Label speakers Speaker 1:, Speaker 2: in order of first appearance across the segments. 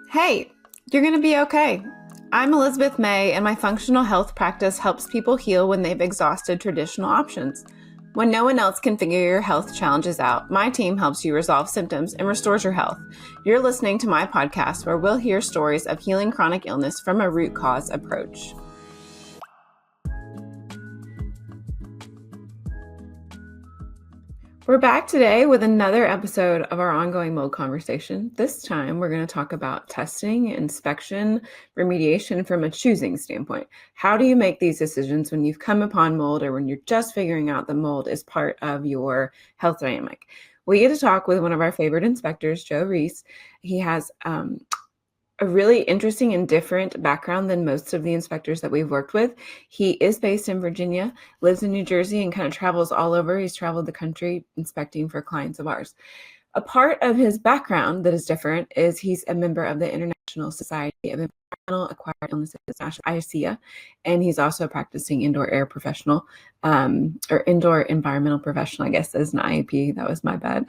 Speaker 1: Hey, you're going to be okay. I'm Elizabeth May, and my functional health practice helps people heal when they've exhausted traditional options. When no one else can figure your health challenges out, my team helps you resolve symptoms and restores your health. You're listening to my podcast where we'll hear stories of healing chronic illness from a root cause approach. We're back today with another episode of our ongoing mold conversation. This time, we're going to talk about testing, inspection, remediation from a choosing standpoint. How do you make these decisions when you've come upon mold or when you're just figuring out the mold is part of your health dynamic? We get to talk with one of our favorite inspectors, Joe Reiss. He has a really interesting and different background than most of the inspectors that we've worked with. He is based in Virginia, lives in New Jersey, and kind of travels all over. He's traveled the country inspecting for clients of ours. A part of his background that is different is he's a member of the International Society of Environmental Acquired Illnesses, ISEAI, and he's also a practicing indoor air professional, or indoor environmental professional, I guess, as an IEP. That was my bad.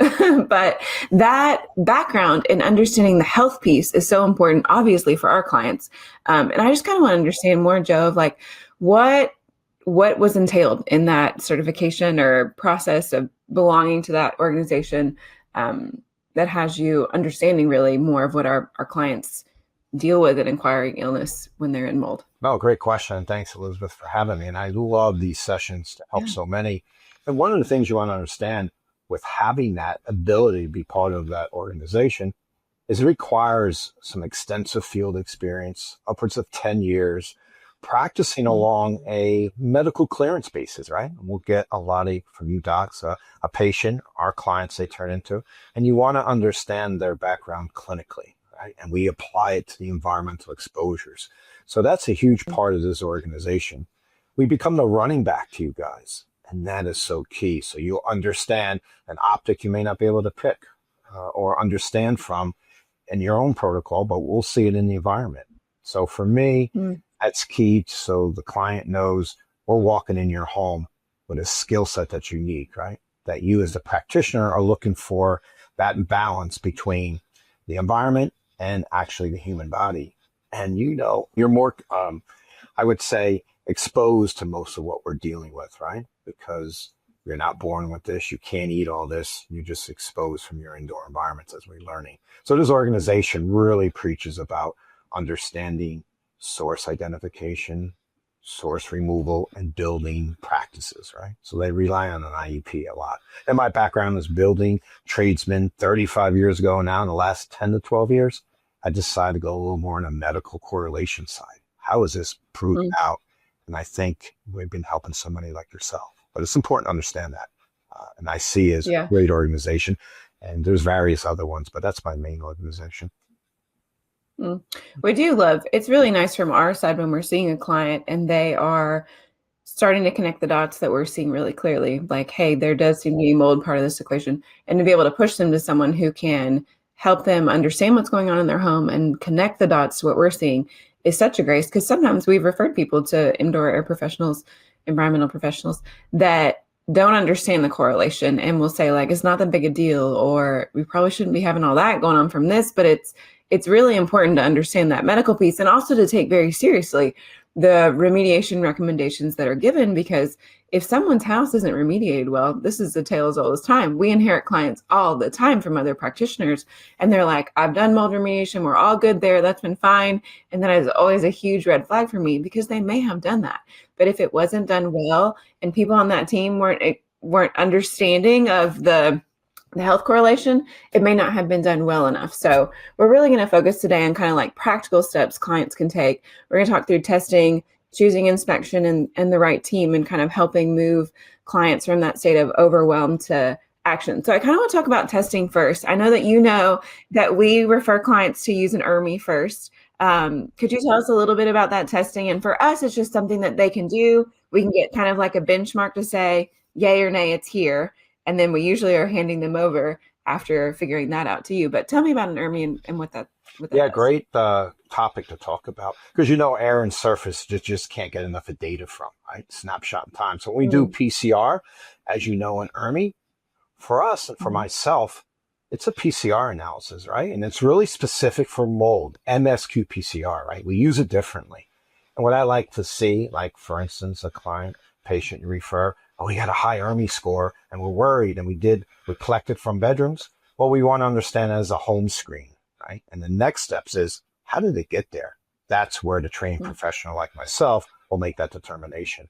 Speaker 1: But that background in understanding the health piece is so important, obviously, for our clients. And I just kind of want to understand more, Joe, of like what was entailed in that certification or process of belonging to that organization that has you understanding really more of what our clients deal with in acquiring illness when they're in mold.
Speaker 2: Oh, great question. Thanks, Elizabeth, for having me. And I love these sessions to help so many. And one of the things you want to understand with having that ability to be part of that organization is it requires some extensive field experience, upwards of 10 years, practicing along a medical clearance basis, right? And we'll get a lot from you docs, a patient, our clients they turn into, and you want to understand their background clinically, right? And we apply it to the environmental exposures. So that's a huge part of this organization. We become the running back to you guys, and that is so key. So you'll understand an optic you may not be able to pick or understand from in your own protocol, but we'll see it in the environment. So for me, that's key. So the client knows we're walking in your home with a skill set that's unique, right? That you as the practitioner are looking for that balance between the environment and actually the human body. And you're more, I would say, exposed to most of what we're dealing with, right? Because you're not born with this. You can't eat all this. You're just exposed from your indoor environments as we're learning. So this organization really preaches about understanding source identification, source removal, and building practices, right? So they rely on an IEP a lot. And my background is building tradesman 35 years ago now. In the last 10 to 12 years, I decided to go a little more on a medical correlation side. How is this proven out? And I think we've been helping somebody like yourself. But it's important to understand that. And I see as a great organization. And there's various other ones, but that's my main organization.
Speaker 1: We do love, it's really nice from our side when we're seeing a client and they are starting to connect the dots that we're seeing really clearly. Like, hey, there does seem to be mold part of this equation. And to be able to push them to someone who can help them understand what's going on in their home and connect the dots to what we're seeing is such a grace. Because sometimes we've referred people to indoor air professionals, environmental professionals that don't understand the correlation and will say like, it's not that big a deal, or we probably shouldn't be having all that going on from this, but it's really important to understand that medical piece and also to take very seriously the remediation recommendations that are given, because if someone's house isn't remediated well, this is the tale as old as time. We inherit clients all the time from other practitioners, and they're like, I've done mold remediation, we're all good there, that's been fine. And that is always a huge red flag for me, because they may have done that. But if it wasn't done well and people on that team weren't understanding of the health correlation, it may not have been done well enough. So we're really going to focus today on kind of like practical steps clients can take. We're going to talk through testing, choosing inspection and the right team, and kind of helping move clients from that state of overwhelm to action. So I kind of want to talk about testing first. I know that you know that we refer clients to use an ERMI first. Could you tell us a little bit about that testing? And for us, it's just something that they can do. We can get kind of like a benchmark to say, yay or nay, it's here. And then we usually are handing them over after figuring that out to you. But tell me about an ERMI and what that
Speaker 2: Yeah,
Speaker 1: does.
Speaker 2: great topic to talk about, because air and surface just can't get enough of data from, right? Snapshot in time. So when we do PCR, as you know, in ERMI, for us and for myself, It's a PCR analysis, right? And it's really specific for mold, MSQ PCR, right? We use it differently. And what I like to see, like for instance, a client, patient you refer, oh, we got a high ERMI score and we're worried and we collected from bedrooms. Well, we want to understand as a home screen, right? And the next steps is, how did it get there? That's where the trained professional like myself will make that determination.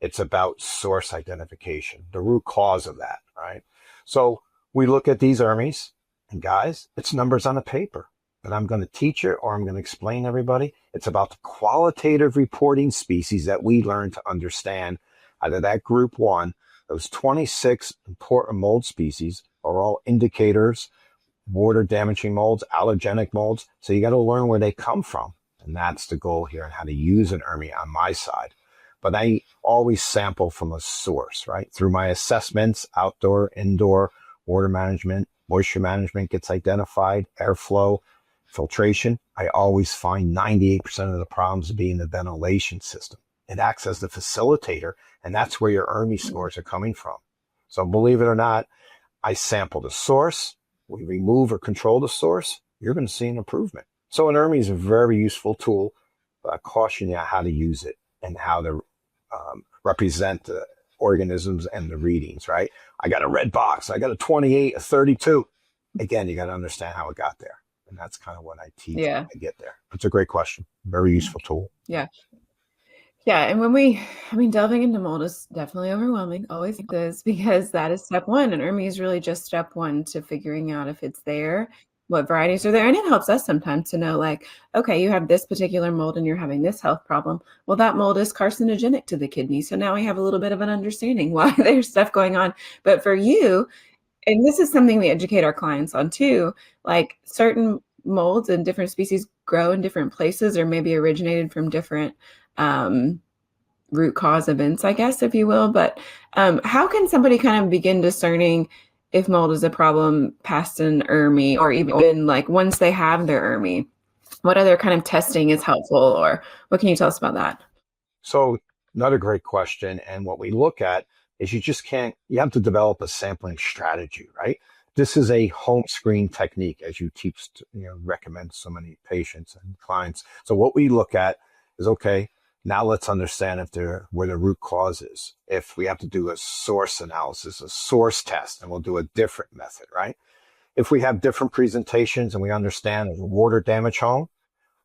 Speaker 2: It's about source identification, the root cause of that, right? So we look at these ERMIs, and guys, it's numbers on a paper, but I'm going to teach it or I'm going to explain to everybody. It's about the qualitative reporting species that we learn to understand out of that group one. Those 26 important mold species are all indicators, water damaging molds, allergenic molds. So you got to learn where they come from. And that's the goal here and how to use an ERMI on my side. But I always sample from a source, right? Through my assessments, outdoor, indoor, water management, moisture management gets identified, airflow, filtration. I always find 98% of the problems being the ventilation system. It acts as the facilitator, and that's where your ERMI scores are coming from. So believe it or not, I sample the source, we remove or control the source, you're going to see an improvement. So an ERMI is a very useful tool, but I caution you how to use it and how to represent the organisms and the readings, right? I got a red box, I got a 28, a 32. Again, you got to understand how it got there. And that's kind of what I teach when I get there. It's a great question. Very useful tool.
Speaker 1: Yeah. Yeah. And delving into mold is definitely overwhelming. Always is, because that is step one. And ERMI is really just step one to figuring out if it's there, what varieties are there. And it helps us sometimes to know, like, okay, you have this particular mold and you're having this health problem. Well, that mold is carcinogenic to the kidney. So now we have a little bit of an understanding why there's stuff going on. But for you, and this is something we educate our clients on too, like certain molds and different species grow in different places or maybe originated from different root cause events, I guess, if you will. But how can somebody kind of begin discerning if mold is a problem past an ERMI, or even like once they have their ERMI, what other kind of testing is helpful, or what can you tell us about that?
Speaker 2: So another great question. And what we look at is you have to develop a sampling strategy, right? This is a home screen technique, as you teach, recommend so many patients and clients. So what we look at is, okay, now let's understand where the root cause is. If we have to do a source analysis, a source test, and we'll do a different method, right? If we have different presentations and we understand there's water damage home,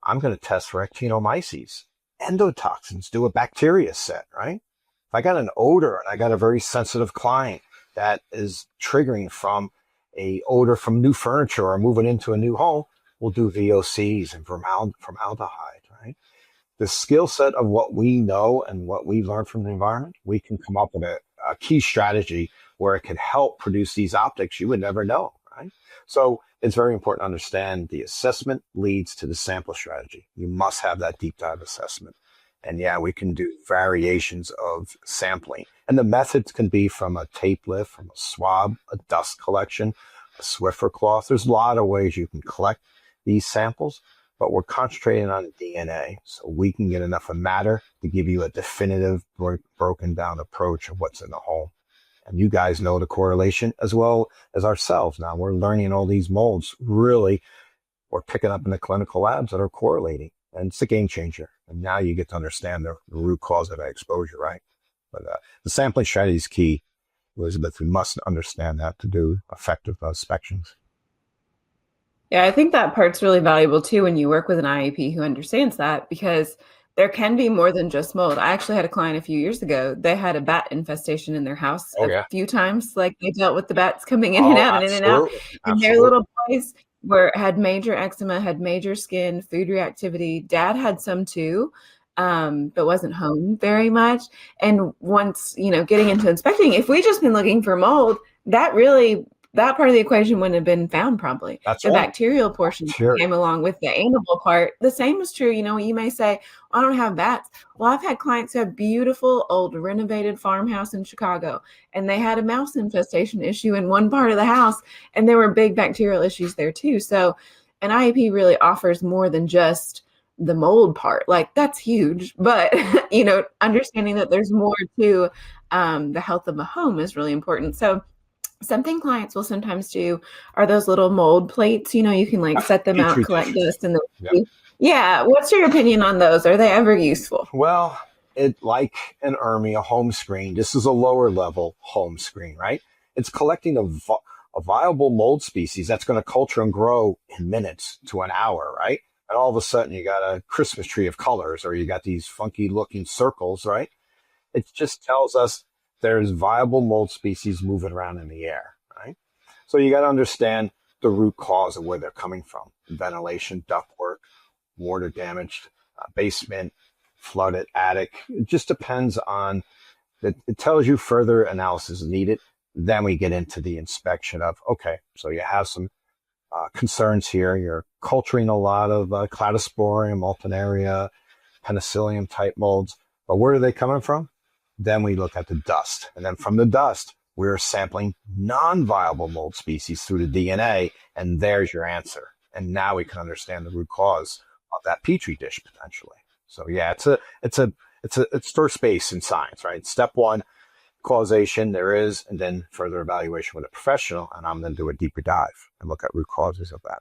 Speaker 2: I'm going to test for actinomyces, endotoxins, do a bacteria set, right? If I got an odor and I got a very sensitive client that is triggering from a odor from new furniture or moving into a new home, we'll do VOCs and formaldehyde, right? The skill set of what we know and what we learned from the environment, we can come up with a key strategy where it can help produce these optics you would never know, right? So it's very important to understand the assessment leads to the sample strategy. You must have that deep dive assessment. And yeah, we can do variations of sampling. And the methods can be from a tape lift, from a swab, a dust collection, a Swiffer cloth. There's a lot of ways you can collect these samples, but we're concentrating on DNA so we can get enough of matter to give you a definitive broken down approach of what's in the home. And you guys know the correlation as well as ourselves. Now we're learning all these molds. Really, we're picking up in the clinical labs that are correlating. And it's a game changer. And now you get to understand the root cause of that exposure, right? But the sampling strategy is key, Elizabeth. We must understand that to do effective inspections.
Speaker 1: Yeah, I think that part's really valuable too when you work with an IEP who understands that, because there can be more than just mold. I actually had a client a few years ago. They had a bat infestation in their house few times. Like, they dealt with the bats coming in and out and in and out. And their little boys had major eczema, had major skin, food reactivity. Dad had some too, but wasn't home very much. And once, getting into inspecting, if we just been looking for mold, that part of the equation wouldn't have been found probably.
Speaker 2: That's
Speaker 1: the
Speaker 2: right.
Speaker 1: Bacterial portion came along with the animal part. The same is true. You may say, I don't have bats. Well, I've had clients who have beautiful old renovated farmhouse in Chicago, and they had a mouse infestation issue in one part of the house, and there were big bacterial issues there too. So an IEP really offers more than just the mold part. Like, that's huge, but understanding that there's more to the health of a home is really important. So Something clients will sometimes do are those little mold plates. You can like set them out,
Speaker 2: Petri
Speaker 1: collect
Speaker 2: dishes.
Speaker 1: dust, and
Speaker 2: Yep.
Speaker 1: then yeah. What's your opinion on those? Are they ever useful?
Speaker 2: Well, it like an ERMI, a home screen. This is a lower level home screen, right? It's collecting a viable mold species that's going to culture and grow in minutes to an hour, right? And all of a sudden you got a Christmas tree of colors, or you got these funky looking circles, right? It just tells us there's viable mold species moving around in the air, right? So you got to understand the root cause of where they're coming from: ventilation, ductwork, water damaged basement, flooded attic. It just depends on that. It tells you further analysis is needed. Then we get into the inspection of, okay, so you have some concerns here. You're culturing a lot of cladosporium, alternaria, penicillium type molds. But where are they coming from? Then we look at the dust. And then from the dust, we're sampling non-viable mold species through the DNA. And there's your answer. And now we can understand the root cause of that petri dish potentially. So yeah, it's first base in science, right? Step one, causation there is, and then further evaluation with a professional. And I'm going to do a deeper dive and look at root causes of that.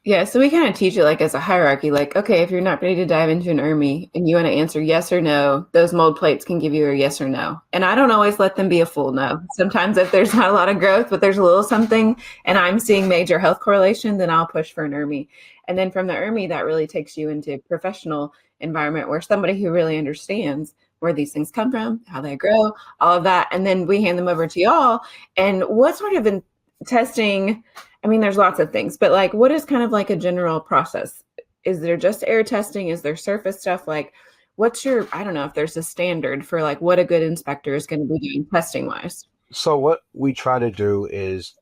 Speaker 1: Yeah, so we kind of teach it like as a hierarchy, like, okay, if you're not ready to dive into an ERMI and you want to answer yes or no, those mold plates can give you a yes or no. And I don't always let them be a full no. Sometimes if there's not a lot of growth, but there's a little something and I'm seeing major health correlation, then I'll push for an ERMI. And then from the ERMI, that really takes you into a professional environment where somebody who really understands where these things come from, how they grow, all of that. And then we hand them over to y'all. And what sort of testing? I mean, there's lots of things, but like, what is kind of like a general process? Is there just air testing? Is there surface stuff? Like, I don't know if there's a standard for like what a good inspector is going to be doing testing wise.
Speaker 2: So what we try to do is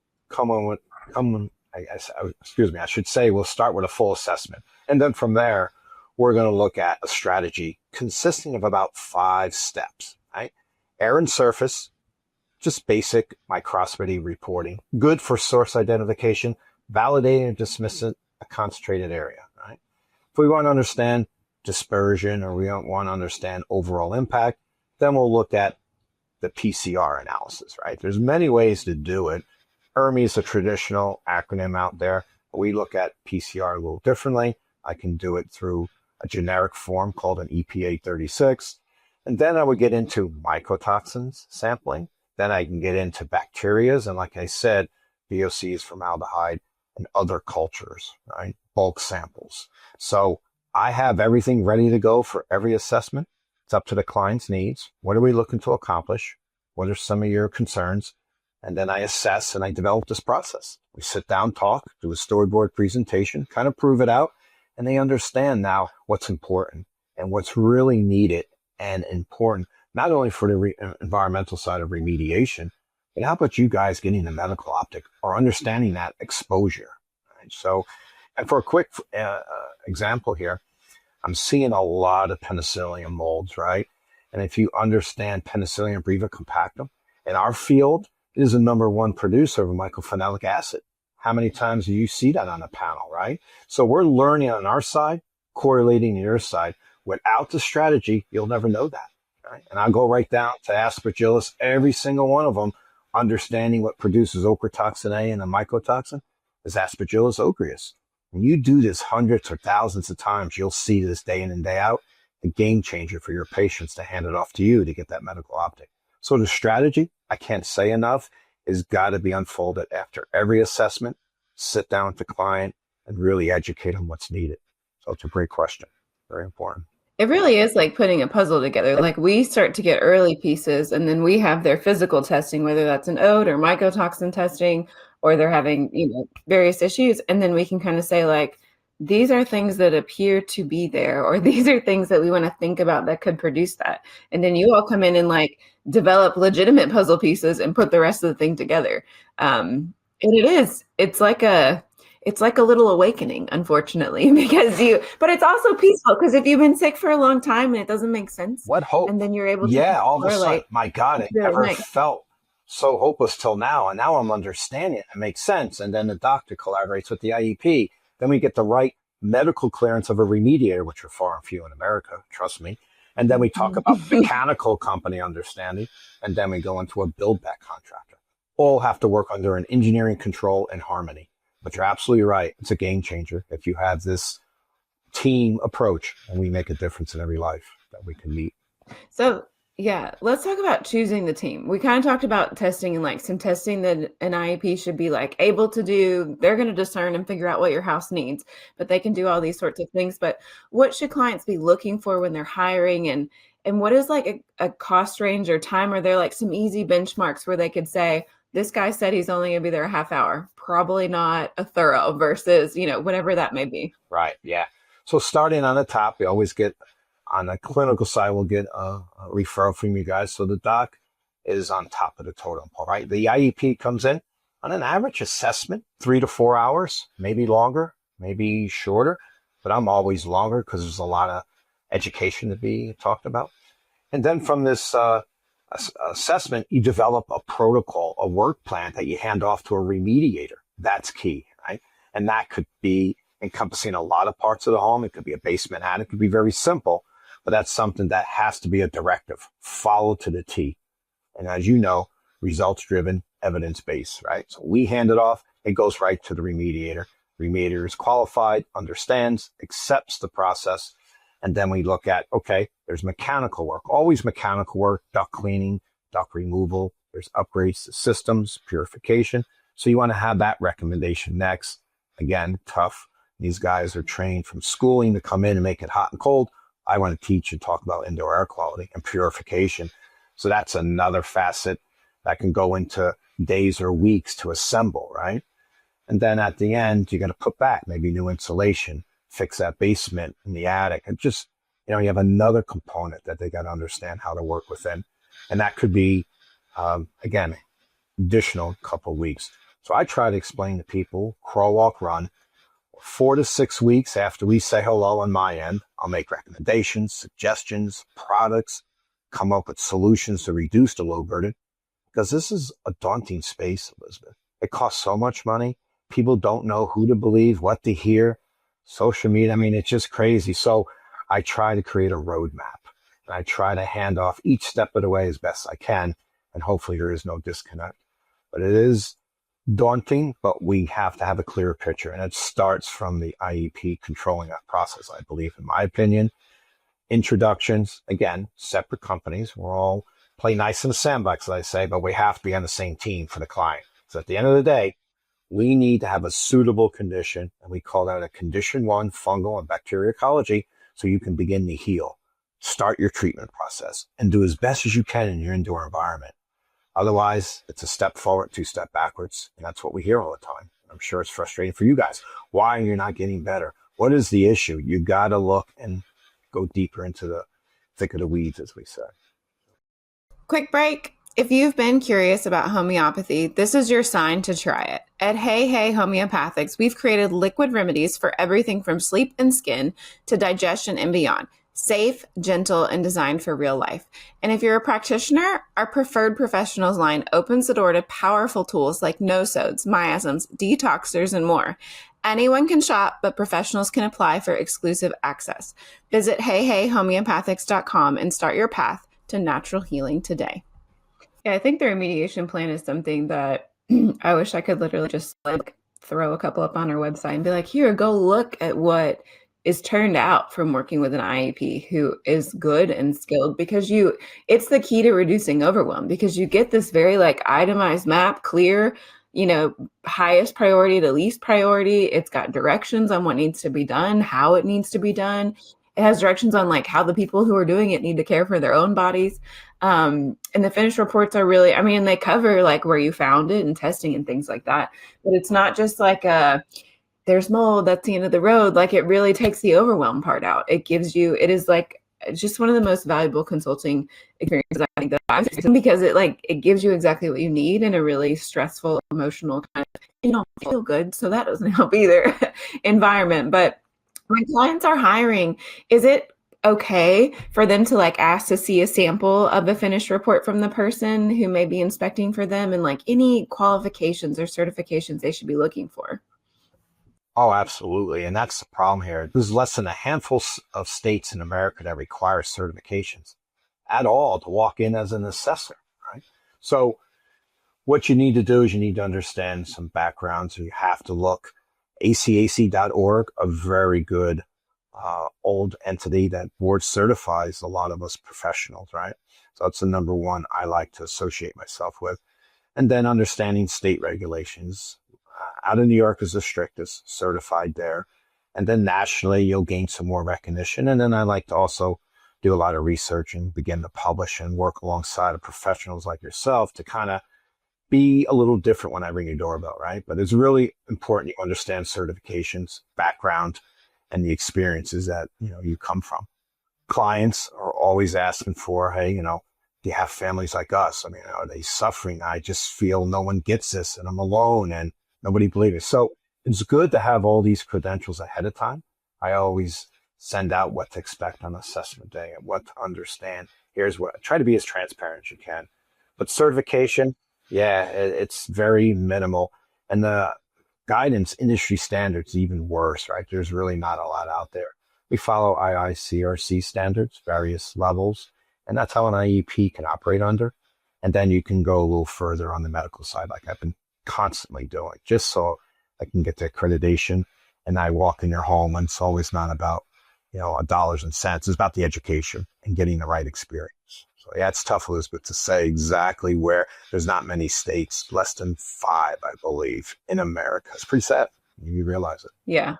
Speaker 2: I should say we'll start with a full assessment. And then from there, we're going to look at a strategy consisting of about 5 steps, right? Air and surface, just basic microscopy reporting, good for source identification, validating and dismissing a concentrated area, right? If we want to understand dispersion or we don't want to understand overall impact, then we'll look at the PCR analysis, right? There's many ways to do it. ERMI is a traditional acronym out there. We look at PCR a little differently. I can do it through a generic form called an EPA 36. And then I would get into mycotoxins sampling. Then I can get into bacterias. And like I said, VOCs, formaldehyde, and other cultures, right? Bulk samples. So I have everything ready to go for every assessment. It's up to the client's needs. What are we looking to accomplish? What are some of your concerns? And then I assess and I develop this process. We sit down, talk, do a storyboard presentation, kind of prove it out. And they understand now what's important and what's really needed and important, not only for the environmental side of remediation, but how about you guys getting the medical optic or understanding that exposure? Right? So, and for a quick example here, I'm seeing a lot of penicillium molds, right? And if you understand Penicillium brevicompactum, in our field, it is the #1 producer of mycophenolic acid. How many times do you see that on a panel, right? So we're learning on our side, correlating on your side. Without the strategy, you'll never know that. Right? And I'll go right down to Aspergillus, every single one of them, understanding what produces ochratoxin A and a mycotoxin is Aspergillus ogreus. When you do this hundreds or thousands of times, you'll see this day in and day out, a game changer for your patients to hand it off to you to get that medical optic. So the strategy, I can't say enough, is got to be unfolded after every assessment, sit down with the client and really educate them what's needed. So it's a great question. Very important.
Speaker 1: It really is like putting a puzzle together. Like we start to get early pieces and then we have their physical testing, whether that's an ode or mycotoxin testing, or they're having, various issues. And then we can kind of say like, these are things that appear to be there, or these are things that we want to think about that could produce that. And then you all come in and like develop legitimate puzzle pieces and put the rest of the thing together. And it's like a little awakening, unfortunately, but it's also peaceful because if you've been sick for a long time and it doesn't make sense.
Speaker 2: What hope?
Speaker 1: And then you're able to.
Speaker 2: Yeah, all of a sudden, my God, it
Speaker 1: really
Speaker 2: never
Speaker 1: nice.
Speaker 2: felt so hopeless till now. And now I'm understanding it. It makes sense. And then the doctor collaborates with the IEP. Then we get the right medical clearance of a remediator, which are far and few in America, trust me. And then we talk about mechanical company understanding. And then we go into a build back contractor. all have to work under an engineering control and harmony. But you're absolutely right. It's a game changer if you have this team approach, and we make a difference in every life that we can meet.
Speaker 1: So, yeah, let's talk about choosing the team. We kind of talked about testing and like some testing that an IEP should be like able to do. They're going to discern and figure out what your house needs, but they can do all these sorts of things. But what should clients be looking for when they're hiring, and what is like a cost range or time? Are there like some easy benchmarks where they could say, this guy said he's only going to be there a half hour, probably not a thorough versus, whatever that may be.
Speaker 2: Right. Yeah. So starting on the top, we always get on the clinical side, we'll get a referral from you guys. So the doc is on top of the totem pole, right? The IEP comes in on an average assessment, 3 to 4 hours, maybe longer, maybe shorter, but I'm always longer because there's a lot of education to be talked about. And then from this assessment, you develop a protocol, a work plan that you hand off to a remediator. That's key, right? And that could be encompassing a lot of parts of the home. It could be a basement attic. It could be very simple, but that's something that has to be a directive, followed to the T. And as you know, results-driven, evidence-based, right? So we hand it off. It goes right to the remediator. Remediator is qualified, understands, accepts the process. And then we look at, okay, there's mechanical work, always mechanical work, duct cleaning, duct removal. There's upgrades to systems, purification. So you want to have that recommendation next. Again, tough. These guys are trained from schooling to come in and make it hot and cold. I want to teach and talk about indoor air quality and purification. So that's another facet that can go into days or weeks to assemble, right? And then at the end, you're going to put back maybe new insulation, fix that basement in the attic. And just, you have another component that they got to understand how to work within. And that could be, again, additional couple of weeks. So I try to explain to people, crawl, walk, run. 4 to 6 weeks after we say hello on my end, I'll make recommendations, suggestions, products, come up with solutions to reduce the load burden. Because this is a daunting space, Elizabeth. It costs so much money. People don't know who to believe, what to hear. Social media, it's just crazy. So I try to create a roadmap. And I try to hand off each step of the way as best I can. And hopefully there is no disconnect. But it is daunting, but we have to have a clear picture. And it starts from the IEP controlling that process, I believe, in my opinion. Introductions, again, separate companies. We're all play nice in the sandbox, as I say, but we have to be on the same team for the client. So at the end of the day, we need to have a suitable condition, and we call that a condition 1, fungal and bacterial ecology, so you can begin to heal. Start your treatment process and do as best as you can in your indoor environment. Otherwise, it's a step forward, 2 step backwards. And that's what we hear all the time. I'm sure it's frustrating for you guys. Why are you not getting better? What is the issue? You got to look and go deeper into the thick of the weeds, as we say.
Speaker 1: Quick break. If you've been curious about homeopathy, this is your sign to try it. At Hey Hey Homeopathics, we've created liquid remedies for everything from sleep and skin to digestion and beyond. Safe, gentle, and designed for real life. And if you're a practitioner, our preferred professionals line opens the door to powerful tools like no-sodes, miasms, detoxers, and more. Anyone can shop, but professionals can apply for exclusive access. Visit heyheyhomeopathics.com and start your path to natural healing today. Yeah, I think the remediation plan is something that I wish I could literally just throw a couple up on our website and be like, here, go look at what is turned out from working with an IEP who is good and skilled, because it's the key to reducing overwhelm, because you get this very itemized map, clear, highest priority to least priority. It's got directions on what needs to be done, how it needs to be done. It has directions on how the people who are doing it need to care for their own bodies. And the finished reports are really, they cover where you found it and testing and things like that. But it's not just there's mold, that's the end of the road. It really takes the overwhelm part out. It is just one of the most valuable consulting experiences I think that I've seen, because it gives you exactly what you need in a really stressful, emotional kind of, you don't feel good, so that doesn't help either, environment. But when clients are hiring, is it okay for them to ask to see a sample of the finished report from the person who may be inspecting for them, and any qualifications or certifications they should be looking for?
Speaker 2: Oh, absolutely. And that's the problem here. There's less than a handful of states in America that require certifications at all to walk in as an assessor, right? So what you need to do is you need to understand some background. So you have to look ACAC.org, a very good old entity that board certifies a lot of us professionals, right? So that's the number one I like to associate myself with. And then understanding state regulations. Out of New York is the strictest, certified there. And then nationally, you'll gain some more recognition. And then I like to also do a lot of research and begin to publish and work alongside of professionals like yourself to kind of be a little different when I ring your doorbell, right? But it's really important you understand certifications, background, and the experiences that, you come from. Clients are always asking for, hey, do you have families like us? I mean, are they suffering? I just feel no one gets this and I'm alone and nobody believes it. So it's good to have all these credentials ahead of time. I always send out what to expect on assessment day and what to understand. Here's what, try to be as transparent as you can. But certification, yeah, it's very minimal. And the guidance industry standards even worse, right? There's really not a lot out there. We follow IICRC standards, various levels, and that's how an IEP can operate under. And then you can go a little further on the medical side, like I've been constantly doing, just so I can get the accreditation. And I walk in your home, and it's always not about, dollars and cents. It's about the education and getting the right experience. So yeah, it's tough, Elizabeth, to say exactly where. There's not many states, less than 5, I believe, in America. It's pretty sad. You realize it.
Speaker 1: Yeah.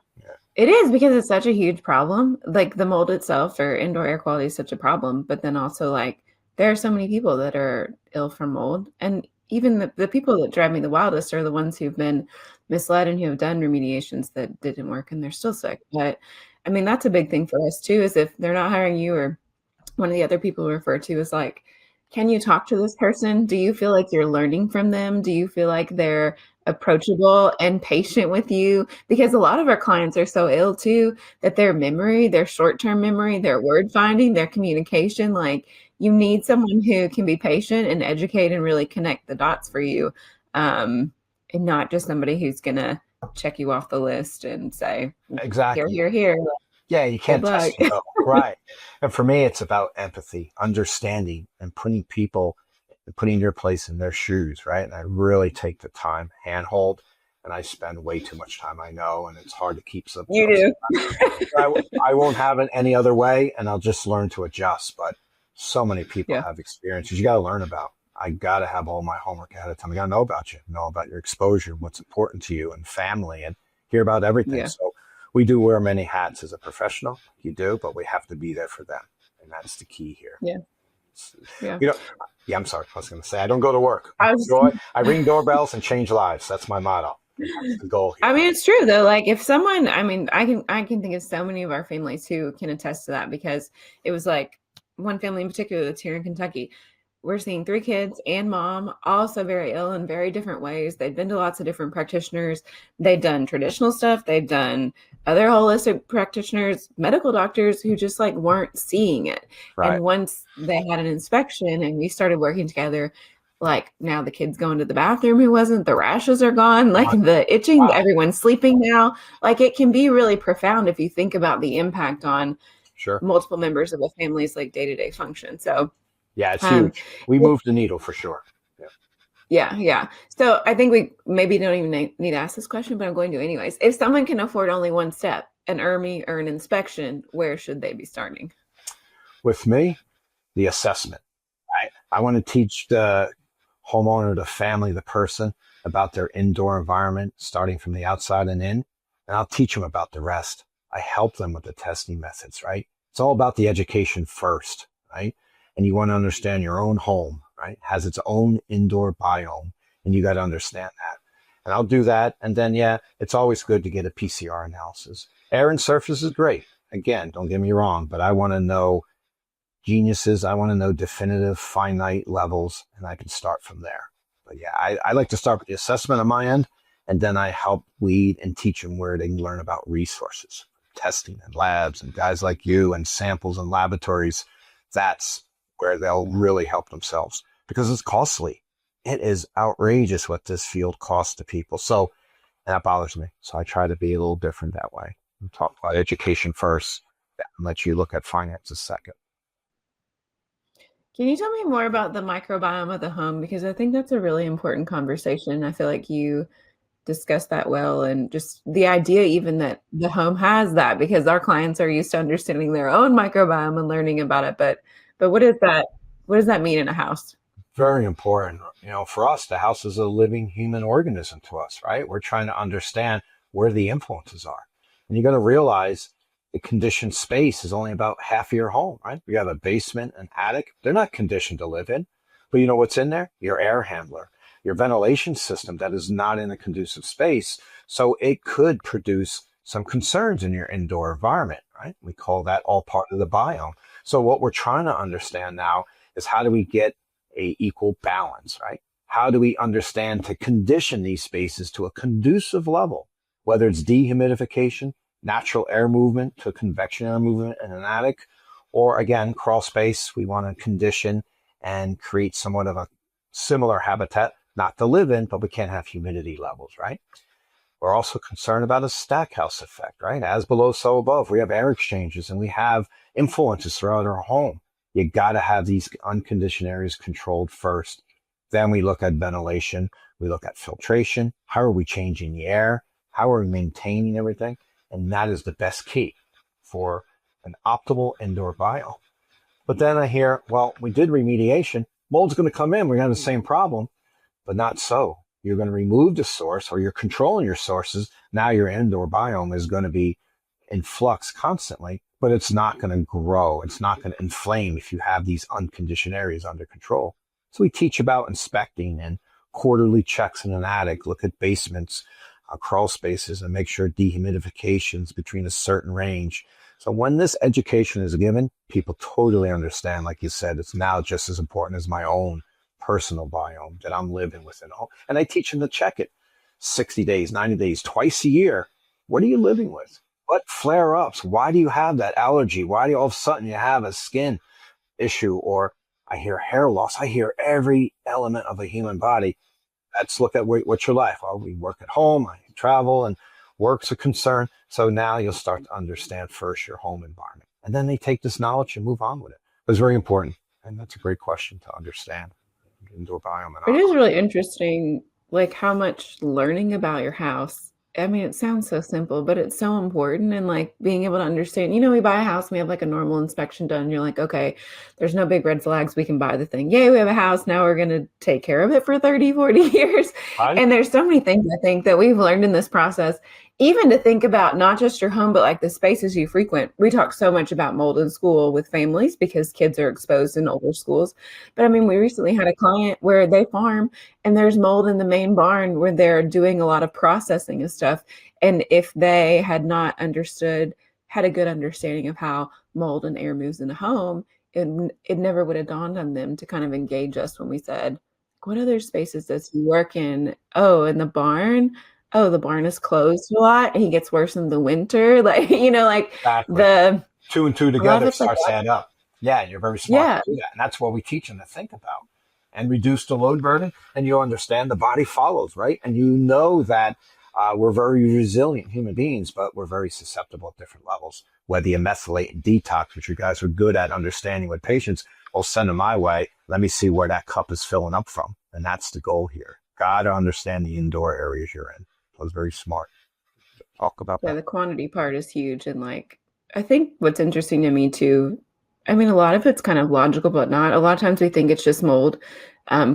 Speaker 1: It is, because it's such a huge problem. Like the mold itself or indoor air quality is such a problem, but then also like there are so many people that are ill from mold. And even the people that drive me the wildest are the ones who've been misled and who have done remediations that didn't work and they're still sick. But I mean, that's a big thing for us too, is if they're not hiring you, or one of the other people we refer to is like, can you talk to this person? Do you feel like you're learning from them? Do you feel like they're approachable and patient with you? Because a lot of our clients are so ill too, that their memory, their short-term memory, their word finding, their communication, like you need someone who can be patient and educate and really connect the dots for you. And not just somebody who's going to check you off the list and say,
Speaker 2: exactly,
Speaker 1: here.
Speaker 2: Yeah, you can't test yourself. Right. And for me, it's about empathy, understanding, and putting your place in their shoes, right? And I really take the time, handhold, and I spend way too much time, I know, and it's hard to keep some.
Speaker 1: You do.
Speaker 2: I won't have it any other way, and I'll just learn to adjust. But so many people have experiences you got to learn about. I got to have all my homework ahead of time. I got to know about you, know about your exposure, what's important to you and family, and hear about everything. Yeah. So we do wear many hats as a professional. You do, but we have to be there for them. And that's the key here.
Speaker 1: Yeah.
Speaker 2: I'm sorry. I was going to say, I don't go to work. I ring doorbells and change lives. That's my motto. That's the goal here.
Speaker 1: I mean, it's true though. Like if someone, I mean, I can think of so many of our families who can attest to that, because it was like one family in particular that's here in Kentucky. We're seeing 3 kids and mom, also very ill in very different ways. They've been to lots of different practitioners. They've done traditional stuff. They've done other holistic practitioners, medical doctors who just like weren't seeing it. Right. And once they had an inspection and we started working together, like now the kid's going to the bathroom who wasn't, the rashes are gone, like the itching, everyone's sleeping now. Like it can be really profound if you think about the impact on multiple members of a family's like day-to-day function. So
Speaker 2: yeah, it's huge. We moved the needle for sure.
Speaker 1: Yeah. So I think we maybe don't even need to ask this question, but I'm going to anyways. If someone can afford only one step, an ERMI or an inspection, where should they be starting?
Speaker 2: With me, the assessment. I want to teach the homeowner, the family, the person about their indoor environment, starting from the outside and in, and I'll teach them about the rest. I help them with the testing methods, right? It's all about the education first, right? And you want to understand your own home, right? Has its own indoor biome, and you got to understand that. And I'll do that. And then, it's always good to get a PCR analysis. Air and surface is great. Again, don't get me wrong, but I want to know geniuses. I want to know definitive finite levels, and I can start from there. But I like to start with the assessment on my end, and then I help lead and teach them where they can learn about resources, testing and labs and guys like you and samples and laboratories. That's where they'll really help themselves, because it's costly. It is outrageous what this field costs to people. So, and that bothers me. So I try to be a little different that way. And talk about education first and let you look at finances second.
Speaker 1: Can you tell me more about the microbiome of the home? Because I think that's a really important conversation. I feel like you discussed that well, and just the idea even that the home has that, because our clients are used to understanding their own microbiome and learning about it. But what does that mean in a house?
Speaker 2: Very important. For us, the house is a living human organism to us, right? We're trying to understand where the influences are. And you're going to realize the conditioned space is only about half of your home, right? You have a basement, an attic. They're not conditioned to live in. But you know what's in there? Your air handler, your ventilation system that is not in a conducive space. So it could produce some concerns in your indoor environment, right? We call that all part of the biome. So what we're trying to understand now is how do we get a equal balance, right? How do we understand to condition these spaces to a conducive level, whether it's dehumidification, natural air movement to convection air movement in an attic, or again, crawl space, we want to condition and create somewhat of a similar habitat, not to live in, but we can't have humidity levels, right? We're also concerned about a stack house effect, right? As below, so above. We have air exchanges and we have influences throughout our home. You got to have these unconditioned areas controlled first. Then we look at ventilation. We look at filtration. How are we changing the air? How are we maintaining everything? And that is the best key for an optimal indoor biome. But then I hear, well, we did remediation. Mold's going to come in. We're going to have the same problem, but not so. You're going to remove the source, or you're controlling your sources. Now your indoor biome is going to be in flux constantly, but it's not going to grow. It's not going to inflame if you have these unconditioned areas under control. So we teach about inspecting and quarterly checks in an attic, look at basements, crawl spaces, and make sure dehumidification's between a certain range. So when this education is given, people totally understand, like you said, it's now just as important as my own personal biome that I'm living within. And I teach them to check it 60 days, 90 days, twice a year. What are you living with? What flare-ups? Why do you have that allergy? Why do you all of a sudden you have a skin issue? Or I hear hair loss. I hear every element of a human body. Let's look at what's your life. Well, we work at home, I travel, and work's a concern. So now you'll start to understand first your home environment. And then they take this knowledge and move on with it. It's very important. And that's a great question to understand. Indoor biome.
Speaker 1: It is really interesting, like how much learning about your house. I mean, it sounds so simple, but it's so important. And like being able to understand, we buy a house, and we have like a normal inspection done. You're like, okay, there's no big red flags. We can buy the thing. Yay, we have a house. Now we're going to take care of it for 30, 40 years. And there's so many things I think that we've learned in this process, even to think about not just your home, but like the spaces you frequent. We talk so much about mold in school with families because kids are exposed in older schools. But I mean, we recently had a client where they farm and there's mold in the main barn where they're doing a lot of processing and stuff. And if they had not had a good understanding of how mold and air moves in a home, it never would have dawned on them to kind of engage us when we said, what other spaces does he work in? Oh, in the barn. Oh, the barn is closed a lot and he gets worse in the winter. Like,
Speaker 2: Exactly.
Speaker 1: the
Speaker 2: Two and two together starts to add up. Yeah, you're very smart to do that. And that's what we teach them to think about and reduce the load burden. And you'll understand the body follows, right? And you know that we're very resilient human beings, but we're very susceptible at different levels. Whether you methylate and detox, which you guys are good at understanding with patients, I'll send them my way. Let me see where that cup is filling up from. And that's the goal here. Got to understand the indoor areas you're in. I was very smart. Talk about that.
Speaker 1: The quantity part is huge. And like, I think what's interesting to me too, I mean, a lot of it's kind of logical, but not. A lot of times we think it's just mold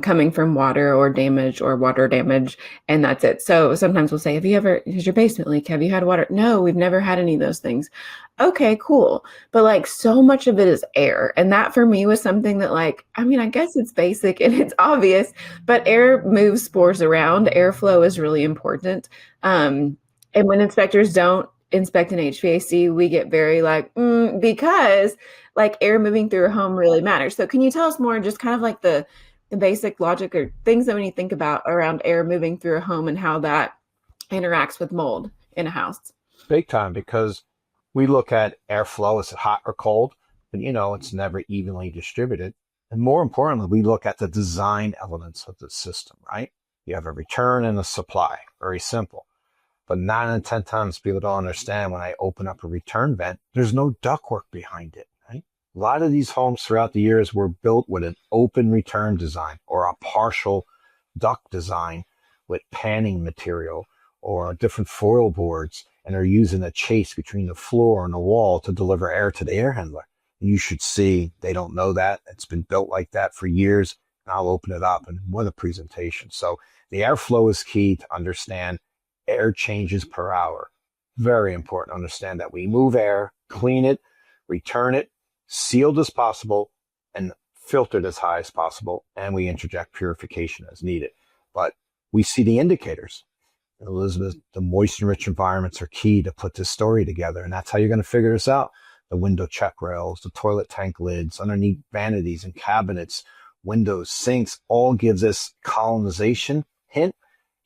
Speaker 1: coming from water or damage or water damage, and that's it. So sometimes we'll say, has your basement leak? Have you had water? No, we've never had any of those things. Okay, cool. But like so much of it is air. And that for me was something that like, I mean, I guess it's basic and it's obvious, but air moves spores around. Airflow is really important. And when inspectors don't inspect an HVAC, we get very like, because like air moving through a home really matters. So can you tell us more, just kind of like the basic logic or things that we need to think about around air moving through a home and how that interacts with mold in a house?
Speaker 2: Big time, because we look at airflow, is it hot or cold? And it's never evenly distributed. And more importantly, we look at the design elements of the system, right? You have a return and a supply, very simple. But 9 out of 10 times people don't understand when I open up a return vent, there's no ductwork behind it, right? A lot of these homes throughout the years were built with an open return design or a partial duct design with panning material or different foil boards, and are using a chase between the floor and the wall to deliver air to the air handler. You should see they don't know that. It's been built like that for years. And I'll open it up, and what a presentation. So the airflow is key to understand air changes per hour. Very important to understand that we move air, clean it, return it, sealed as possible, and filtered as high as possible, and we interject purification as needed. But we see the indicators. Elizabeth, the moisture-rich environments are key to put this story together, and that's how you're going to figure this out. The window check rails, the toilet tank lids, underneath vanities and cabinets, windows, sinks, all gives this colonization hint.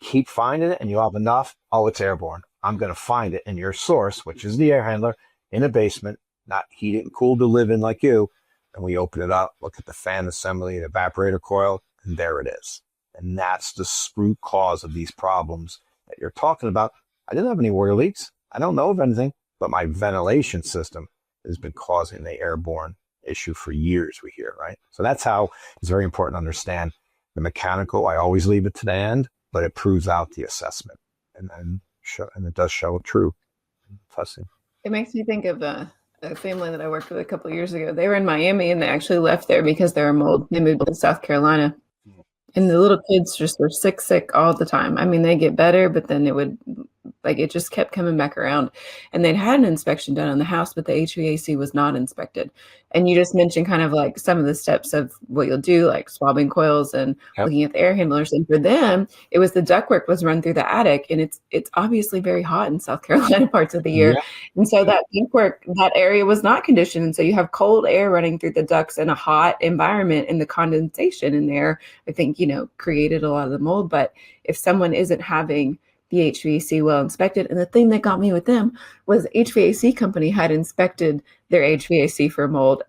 Speaker 2: Keep finding it, and you'll have enough. Oh, it's airborne. I'm going to find it in your source, which is the air handler, in a basement, not heated and cooled to live in like you. And we open it up, look at the fan assembly, the evaporator coil, and there it is. And that's the root cause of these problems that you're talking about. I didn't have any water leaks. I don't know of anything, but my ventilation system has been causing the airborne issue for years, we hear, right? So that's how it's very important to understand the mechanical. I always leave it to the end, but it proves out the assessment, and it does show true fussing.
Speaker 1: It makes me think of a family that I worked with a couple of years ago. They were in Miami, and they actually left there because they were mold. They moved to South Carolina. And the little kids just were sick all the time. I mean, they get better, but then it just kept coming back around. And they'd had an inspection done on the house, but the HVAC was not inspected. And you just mentioned kind of like some of the steps of what you'll do, like swabbing coils and looking at the air handlers. And for them, it was the ductwork was run through the attic, and it's obviously very hot in South Carolina parts of the year. Yeah. And so that ductwork, that area was not conditioned. And so you have cold air running through the ducts in a hot environment, and the condensation in there, I think, created a lot of the mold. But if someone isn't having the HVAC well inspected, and the thing that got me with them was the HVAC company had inspected their HVAC for mold,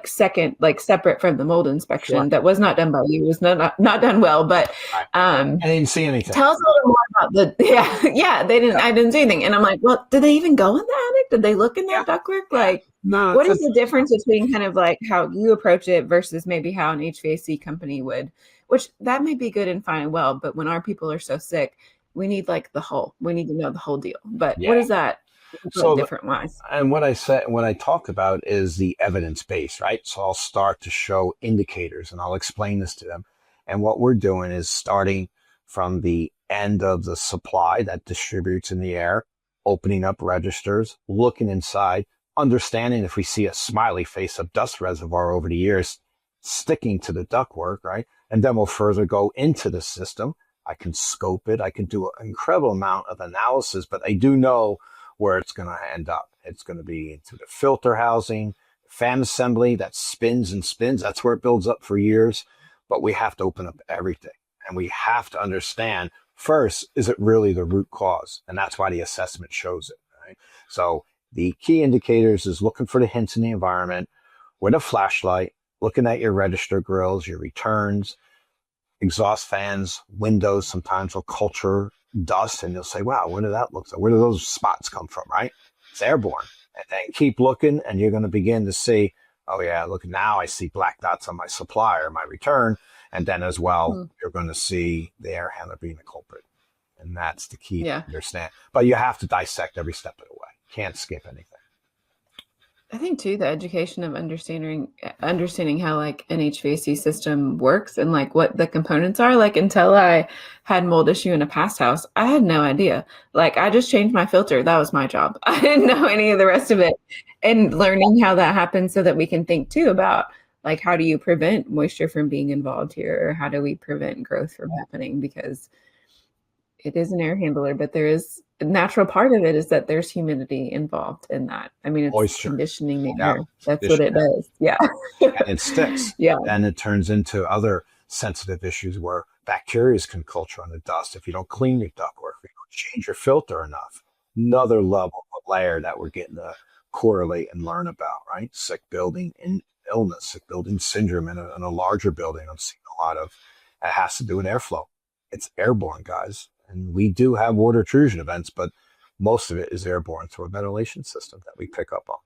Speaker 1: separate from the mold inspection. Sure. That was not done by you. It was not done well, but
Speaker 2: I didn't see anything.
Speaker 1: Tell us a little more about they didn't. I didn't see anything, and I'm like, well, did they even go in the attic? Did they look in that ductwork? Like, no. What is the difference between kind of like how you approach it versus maybe how an HVAC company would? Which that may be good and fine and well, but when our people are so sick, we need we need to know the whole deal. But what is that different wise?
Speaker 2: And what I talk about is the evidence base, right? So I'll start to show indicators, and I'll explain this to them. And what we're doing is starting from the end of the supply that distributes in the air, opening up registers, looking inside, understanding if we see a smiley face of dust reservoir over the years sticking to the ductwork, right? And then we'll further go into the system. I can scope it. I can do an incredible amount of analysis, but I do know where it's going to end up. It's going to be into the filter housing, fan assembly that spins and spins. That's where it builds up for years. But we have to open up everything, and we have to understand first, is it really the root cause? And that's why the assessment shows it, right? So the key indicators is looking for the hints in the environment with a flashlight, looking at your register grills, your returns, exhaust fans, windows. Sometimes will culture dust, and you'll say, wow, where did that look like? Where do those spots come from, right? It's airborne. And then keep looking, and you're going to begin to see, oh yeah, look, now I see black dots on my supply or my return. And then as well, you're going to see the air handler being the culprit. And that's the key to understand. But you have to dissect every step of the way. Can't skip anything.
Speaker 1: I think too, the education of understanding how like an HVAC system works and like what the components are. Like until I had mold issue in a past house, I had no idea. Like I just changed my filter. That was my job. I didn't know any of the rest of it. And learning how that happens so that we can think too about like, how do you prevent moisture from being involved here? Or how do we prevent growth from happening? Because it is an air handler, but there is a natural part of it is that there's humidity involved in that. I mean, it's moisture. Conditioning the air. That's what it does. Yeah.
Speaker 2: And it sticks.
Speaker 1: Yeah.
Speaker 2: And it turns into other sensitive issues where bacteria can culture on the dust if you don't clean your ductwork, if you don't change your filter enough. Another level of layer that we're getting to correlate and learn about, right? Sick building illness, sick building syndrome in a larger building. I'm seeing a lot of it has to do with airflow. It's airborne, guys. And we do have water intrusion events, but most of it is airborne through a ventilation system that we pick up on.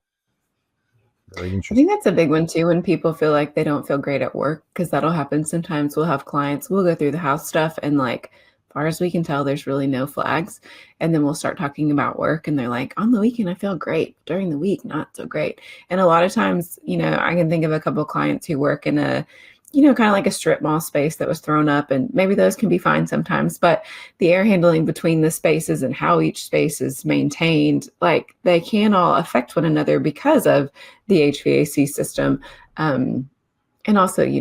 Speaker 2: Very
Speaker 1: I think
Speaker 2: interesting.
Speaker 1: that's a big one too when people feel like they don't feel great at work, because that'll happen sometimes. We'll have clients, we'll go through the house stuff, and like, as far as we can tell, there's really no flags. And then we'll start talking about work, and they're like, on the weekend, I feel great. During the week, not so great. And a lot of times, I can think of a couple of clients who work in a, kind of like a strip mall space that was thrown up, and maybe those can be fine sometimes, but the air handling between the spaces and how each space is maintained, like they can all affect one another because of the HVAC system. And also, you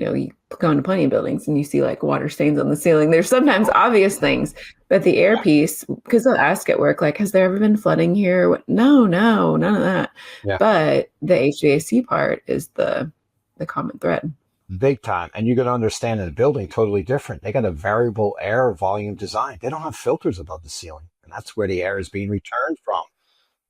Speaker 1: go into plenty of buildings and you see like water stains on the ceiling. There's sometimes obvious things, but the air piece, because they'll ask at work, like, has there ever been flooding here? No, none of that.
Speaker 2: Yeah.
Speaker 1: But the HVAC part is the common thread.
Speaker 2: Big time. And you're going to understand in a building totally different. They got a variable air volume design. They don't have filters above the ceiling. And that's where the air is being returned from.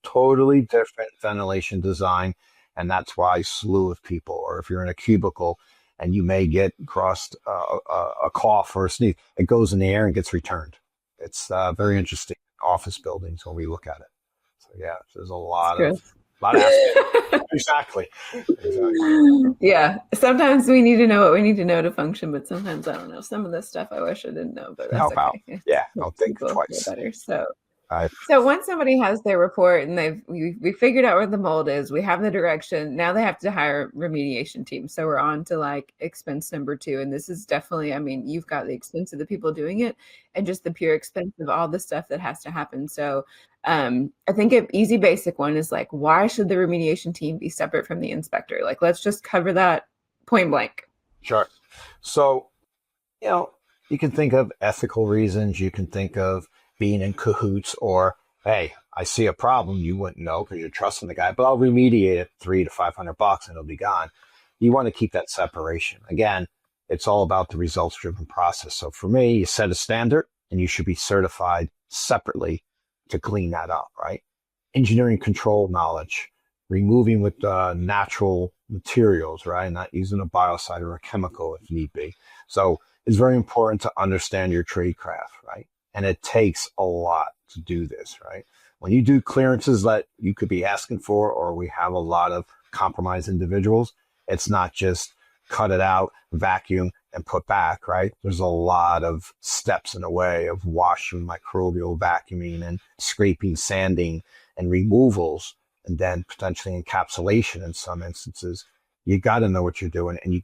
Speaker 2: Totally different ventilation design. And that's why a slew of people, or if you're in a cubicle and you may get crossed a cough or a sneeze, it goes in the air and gets returned. It's very interesting office buildings when we look at it. So yeah, there's a lot of aspects. Exactly.
Speaker 1: Yeah. Sometimes we need to know what we need to know to function, but sometimes I don't know. Some of this stuff I wish I didn't know, but that's
Speaker 2: Help out.
Speaker 1: okay.
Speaker 2: Yeah, don't think
Speaker 1: People
Speaker 2: twice.
Speaker 1: feel better. So
Speaker 2: I
Speaker 1: once somebody has their report and we figured out where the mold is, we have the direction. Now they have to hire a remediation team. So we're on to like expense number 2. And this is definitely, I mean, you've got the expense of the people doing it and just the pure expense of all the stuff that has to happen. So I think an easy basic one is like, why should the remediation team be separate from the inspector? Like, let's just cover that point blank.
Speaker 2: Sure. So, you can think of ethical reasons. You can think of being in cahoots, or, hey, I see a problem. You wouldn't know because you're trusting the guy, but I'll remediate it $300 to $500 and it'll be gone. You want to keep that separation. Again, it's all about the results driven process. So for me, you set a standard and you should be certified separately to clean that up, right? Engineering control knowledge, removing with natural materials, right? Not using a biocide or a chemical if need be. So it's very important to understand your trade craft, right? And it takes a lot to do this, right? When you do clearances that you could be asking for, or we have a lot of compromised individuals, it's not just cut it out, vacuum, and put back, right? There's a lot of steps in a way of washing, microbial vacuuming, and scraping, sanding, and removals, and then potentially encapsulation in some instances. You got to know what you're doing, and you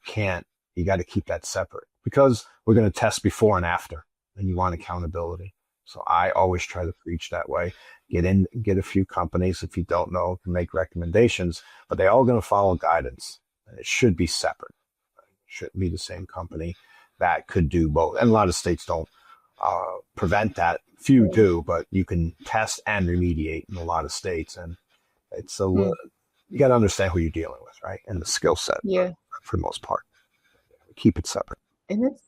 Speaker 2: got to keep that separate because we're going to test before and after, and you want accountability. So I always try to preach that way. Get a few companies, if you don't know, can make recommendations, but they're all going to follow guidance. And it should be separate. It shouldn't be the same company that could do both. And a lot of states don't prevent that. Few do, but you can test and remediate in a lot of states. And it's you got to understand who you're dealing with, right? And the skill set, for the most part. Keep it separate.
Speaker 1: And it's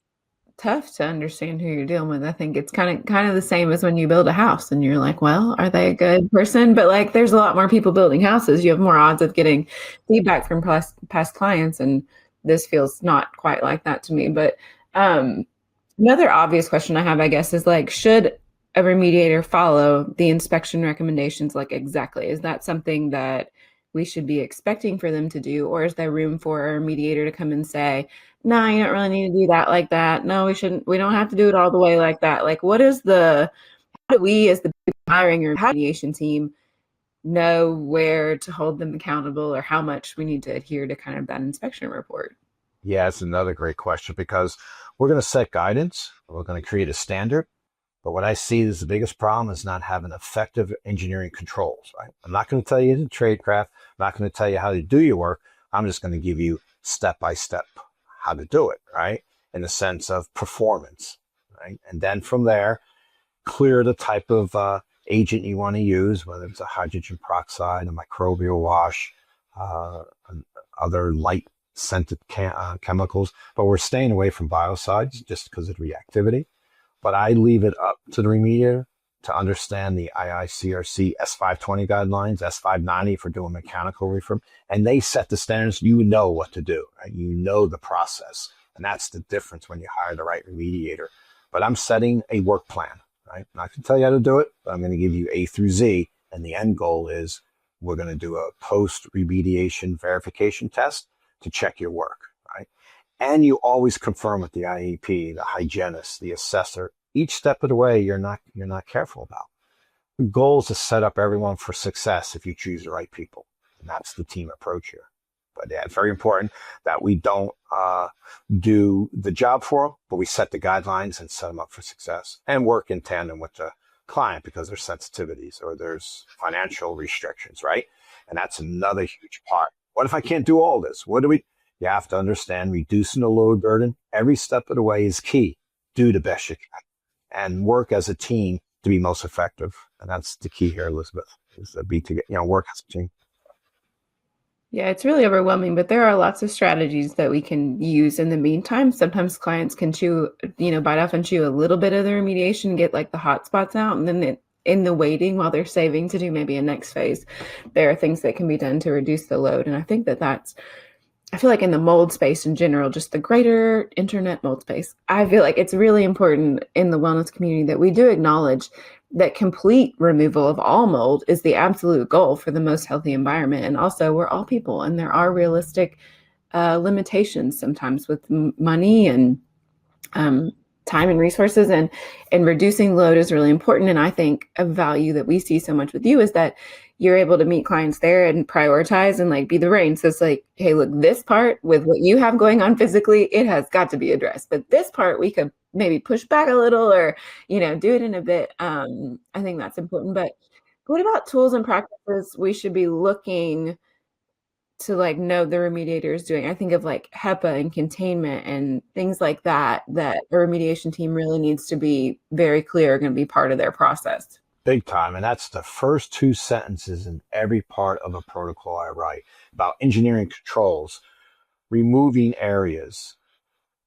Speaker 1: tough to understand who you're dealing with. I think it's kind of the same as when you build a house and you're like, well, are they a good person? But like, there's a lot more people building houses. You have more odds of getting feedback from past clients. And this feels not quite like that to me. But another obvious question I have, I guess, is like, should a remediator follow the inspection recommendations? Like, exactly. Is that something that we should be expecting for them to do? Or is there room for a remediator to come and say, no, you don't really need to do that like that. No, we shouldn't. We don't have to do it all the way like that. Like, how do we as the hiring or remediation team know where to hold them accountable or how much we need to adhere to kind of that inspection report?
Speaker 2: Yeah, it's another great question because we're going to set guidance. We're going to create a standard. But what I see is the biggest problem is not having effective engineering controls, right? I'm not going to tell you the tradecraft. I'm not going to tell you how to do your work. I'm just going to give you step-by-step how to do it, right? In the sense of performance, right? And then from there, clear the type of agent you want to use, whether it's a hydrogen peroxide, a microbial wash, other light scented chemicals. But we're staying away from biocides just because of reactivity. But I leave it up to the remediator to understand the IICRC S520 guidelines, S590 for doing mechanical refurb, and they set the standards. You know what to do, right? You know the process, and that's the difference when you hire the right remediator. But I'm setting a work plan, right? I'm not going to tell you how to do it, but I'm going to give you A through Z, and the end goal is we're going to do a post-remediation verification test to check your work, right? And you always confirm with the IEP, the hygienist, the assessor, each step of the way you're not careful about. The goal is to set up everyone for success if you choose the right people. And that's the team approach here. But yeah, it's very important that we don't do the job for them, but we set the guidelines and set them up for success and work in tandem with the client because there's sensitivities or there's financial restrictions, right? And that's another huge part. What if I can't do all this? You have to understand reducing the load burden every step of the way is key. Do the best you can and work as a team to be most effective. And that's the key here, Elizabeth, is to be together, work as a team.
Speaker 1: Yeah, it's really overwhelming, but there are lots of strategies that we can use in the meantime. Sometimes clients can bite off and chew a little bit of the remediation, get like the hot spots out, and then in the waiting while they're saving to do maybe a next phase, there are things that can be done to reduce the load. And I think I feel like in the mold space in general, just the greater internet mold space, I feel like it's really important in the wellness community that we do acknowledge that complete removal of all mold is the absolute goal for the most healthy environment. And also, we're all people, and there are realistic limitations sometimes with money and time and resources, and reducing load is really important. And I think a value that we see so much with you is that you're able to meet clients there and prioritize and like be the rein. So it's like, hey, look, this part with what you have going on physically, it has got to be addressed. But this part we could maybe push back a little or, do it in a bit. I think that's important. But what about tools and practices we should be looking to like know the remediator is doing? I think of like HEPA and containment and things like that a remediation team really needs to be very clear are going to be part of their process.
Speaker 2: Big time. And that's the first two sentences in every part of a protocol I write about engineering controls, removing areas,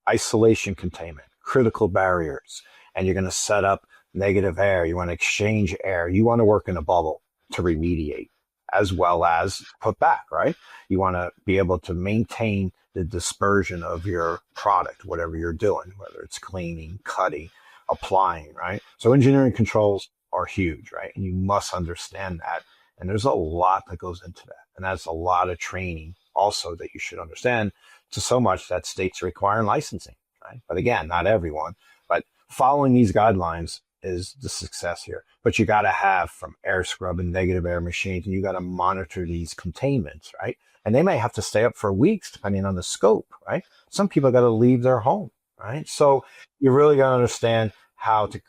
Speaker 2: isolation containment, critical barriers, and you're going to set up negative air. You want to exchange air. You want to work in a bubble to remediate as well as put back, right? You want to be able to maintain the dispersion of your product, whatever you're doing, whether it's cleaning, cutting, applying, right? So engineering controls are huge, right? And you must understand that. And there's a lot that goes into that. And that's a lot of training also that you should understand, to so much that states require licensing, right? But again, not everyone, but following these guidelines is the success here. But you got to have from air scrub and negative air machines, and you got to monitor these containments, right? And they may have to stay up for weeks depending on the scope, right? Some people got to leave their home, right? So you really got to understand how to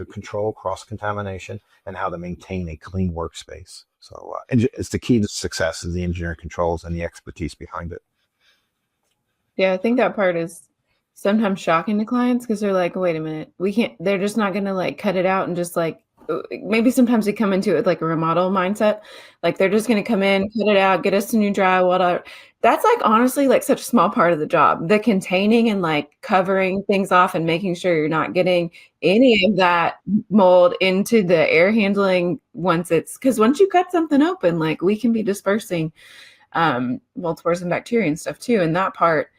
Speaker 2: control cross-contamination and how to maintain a clean workspace. So it's the key to success is the engineering controls and the expertise behind it.
Speaker 1: Yeah, I think that part is sometimes shocking to clients because they're like, wait a minute, they're just not going to like cut it out and just like, maybe sometimes they come into it with like a remodel mindset. Like they're just going to come in, cut it out, get us a new drywall. That's like honestly like such a small part of the job. The containing and like covering things off and making sure you're not getting any of that mold into the air handling because once you cut something open, like we can be dispersing mold spores and bacteria and stuff too. And that part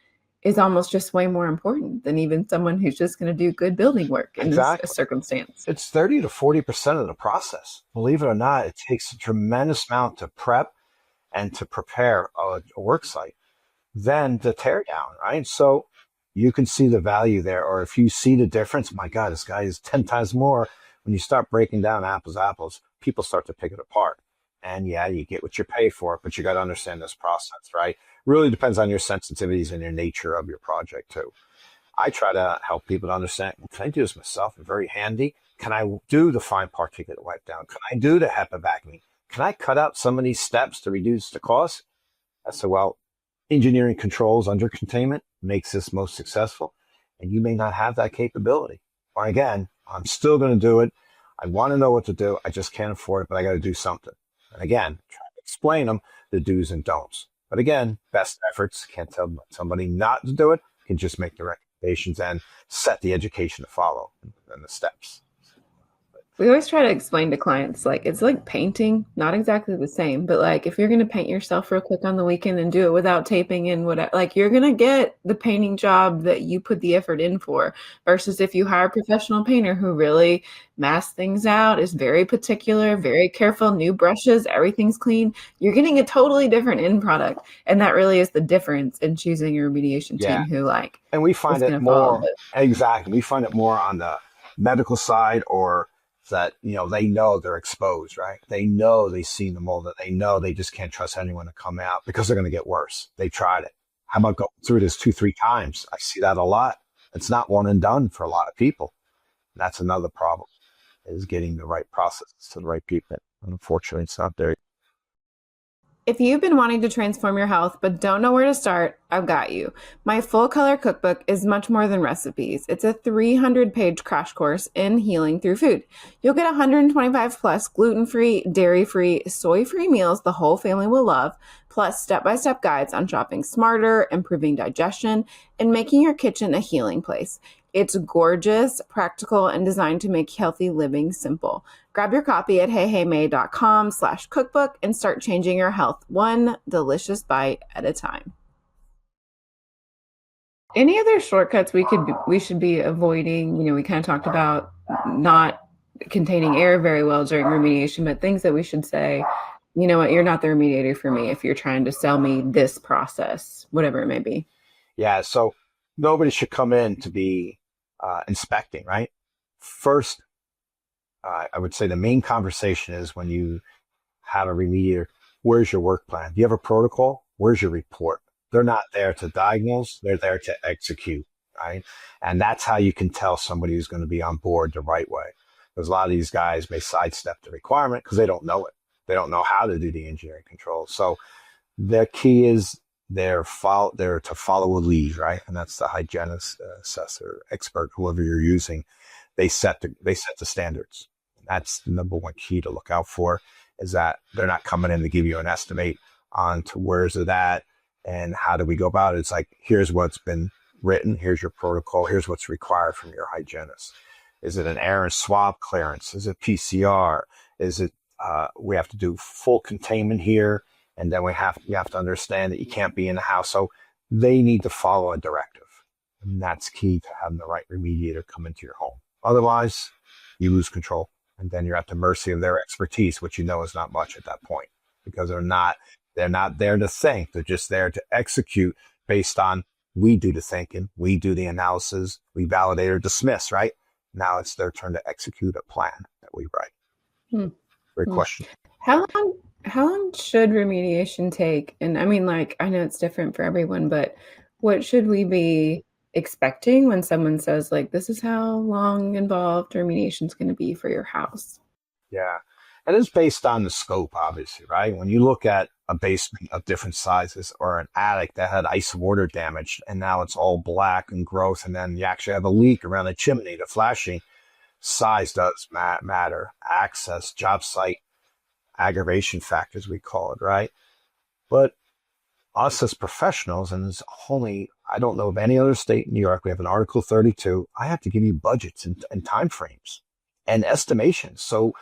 Speaker 1: is almost just way more important than even someone who's just going to do good building work in this circumstance.
Speaker 2: It's 30 to 40% of the process. Believe it or not, it takes a tremendous amount to prep and to prepare a work site, then the tear down, right? So you can see the value there. Or if you see the difference, my God, this guy is 10 times more. When you start breaking down apples, people start to pick it apart. And yeah, you get what you pay for, but you got to understand this process, right? Really depends on your sensitivities and your nature of your project too. I try to help people to understand, can I do this myself? I'm very handy. Can I do the fine particulate wipe down? Can I do the HEPA vacuuming? Can I cut out some of these steps to reduce the cost? I said, well, engineering controls under containment makes this most successful. And you may not have that capability. Or again, I'm still going to do it. I want to know what to do. I just can't afford it, but I got to do something. And again, try to explain them the do's and don'ts. But again, best efforts. Can't tell somebody not to do it. Can just make the recommendations and set the education to follow and the steps.
Speaker 1: We always try to explain to clients, like, it's like painting, not exactly the same, but like if you're going to paint yourself real quick on the weekend and do it without taping and whatever, like you're going to get the painting job that you put the effort in for, versus if you hire a professional painter who really masks things out, is very particular, very careful, new brushes, everything's clean, you're getting a totally different end product. And that really is the difference in choosing your remediation
Speaker 2: Yeah.
Speaker 1: team who like
Speaker 2: And we
Speaker 1: is
Speaker 2: find it
Speaker 1: going to follow
Speaker 2: more,
Speaker 1: it.
Speaker 2: exactly. We find it more on the medical side, or that, they know they're exposed, right? They know they've seen the mold, that they know they just can't trust anyone to come out because they're going to get worse. They tried it. How about going through this 2, 3 times? I see that a lot. It's not one and done for a lot of people. That's another problem, is getting the right processes to the right people. And unfortunately, it's not there.
Speaker 1: If you've been wanting to transform your health but don't know where to start, I've got you. My full color cookbook is much more than recipes. It's a 300-page crash course in healing through food. You'll get 125 plus gluten-free, dairy-free, soy-free meals the whole family will love, plus step-by-step guides on shopping smarter, improving digestion, and making your kitchen a healing place. It's gorgeous, practical, and designed to make healthy living simple. Grab your copy at heyheymay.com/cookbook and start changing your health one delicious bite at a time. Any other shortcuts we should be avoiding? We kind of talked about not containing air very well during remediation, but things that we should say, you know what, you're not the remediator for me if you're trying to sell me this process, whatever it may be.
Speaker 2: Yeah. So nobody should come in to be inspecting, right? First, I would say the main conversation is when you have a remediator, where's your work plan? Do you have a protocol? Where's your report? They're not there to diagnose. They're there to execute, right? And that's how you can tell somebody who's going to be on board the right way. Because a lot of these guys may sidestep the requirement because they don't know it. They don't know how to do the engineering control. So the key is they're to follow a lead, right? And that's the hygienist, assessor, expert, whoever you're using. They set the standards. That's the number one key to look out for, is that they're not coming in to give you an estimate on to where's it at and how do we go about it. It's like, here's what's been written, here's your protocol, here's what's required from your hygienist. Is it an air and swab clearance? Is it PCR? Is it we have to do full containment here, and then you have to understand that you can't be in the house. So they need to follow a directive, and that's key to having the right remediator come into your home. Otherwise, you lose control, and then you're at the mercy of their expertise, which is not much at that point, because they're not there to think. They're just there to execute based on, we do the thinking, we do the analysis, we validate or dismiss, right? Now it's their turn to execute a plan that we write. Great question.
Speaker 1: How long should remediation take? And I mean, like, I know it's different for everyone, but what should we be expecting when someone says, like, this is how long involved remediation is going to be for your house?
Speaker 2: Yeah. And it's based on the scope, obviously, right? When you look at a basement of different sizes, or an attic that had ice and water damage and now it's all black and gross, and then you actually have a leak around the chimney, the flashing, size does matter. Access, job site, aggravation factors, we call it, right? But us as professionals, and I don't know of any other state in New York, we have an Article 32. I have to give you budgets and time frames and estimations. So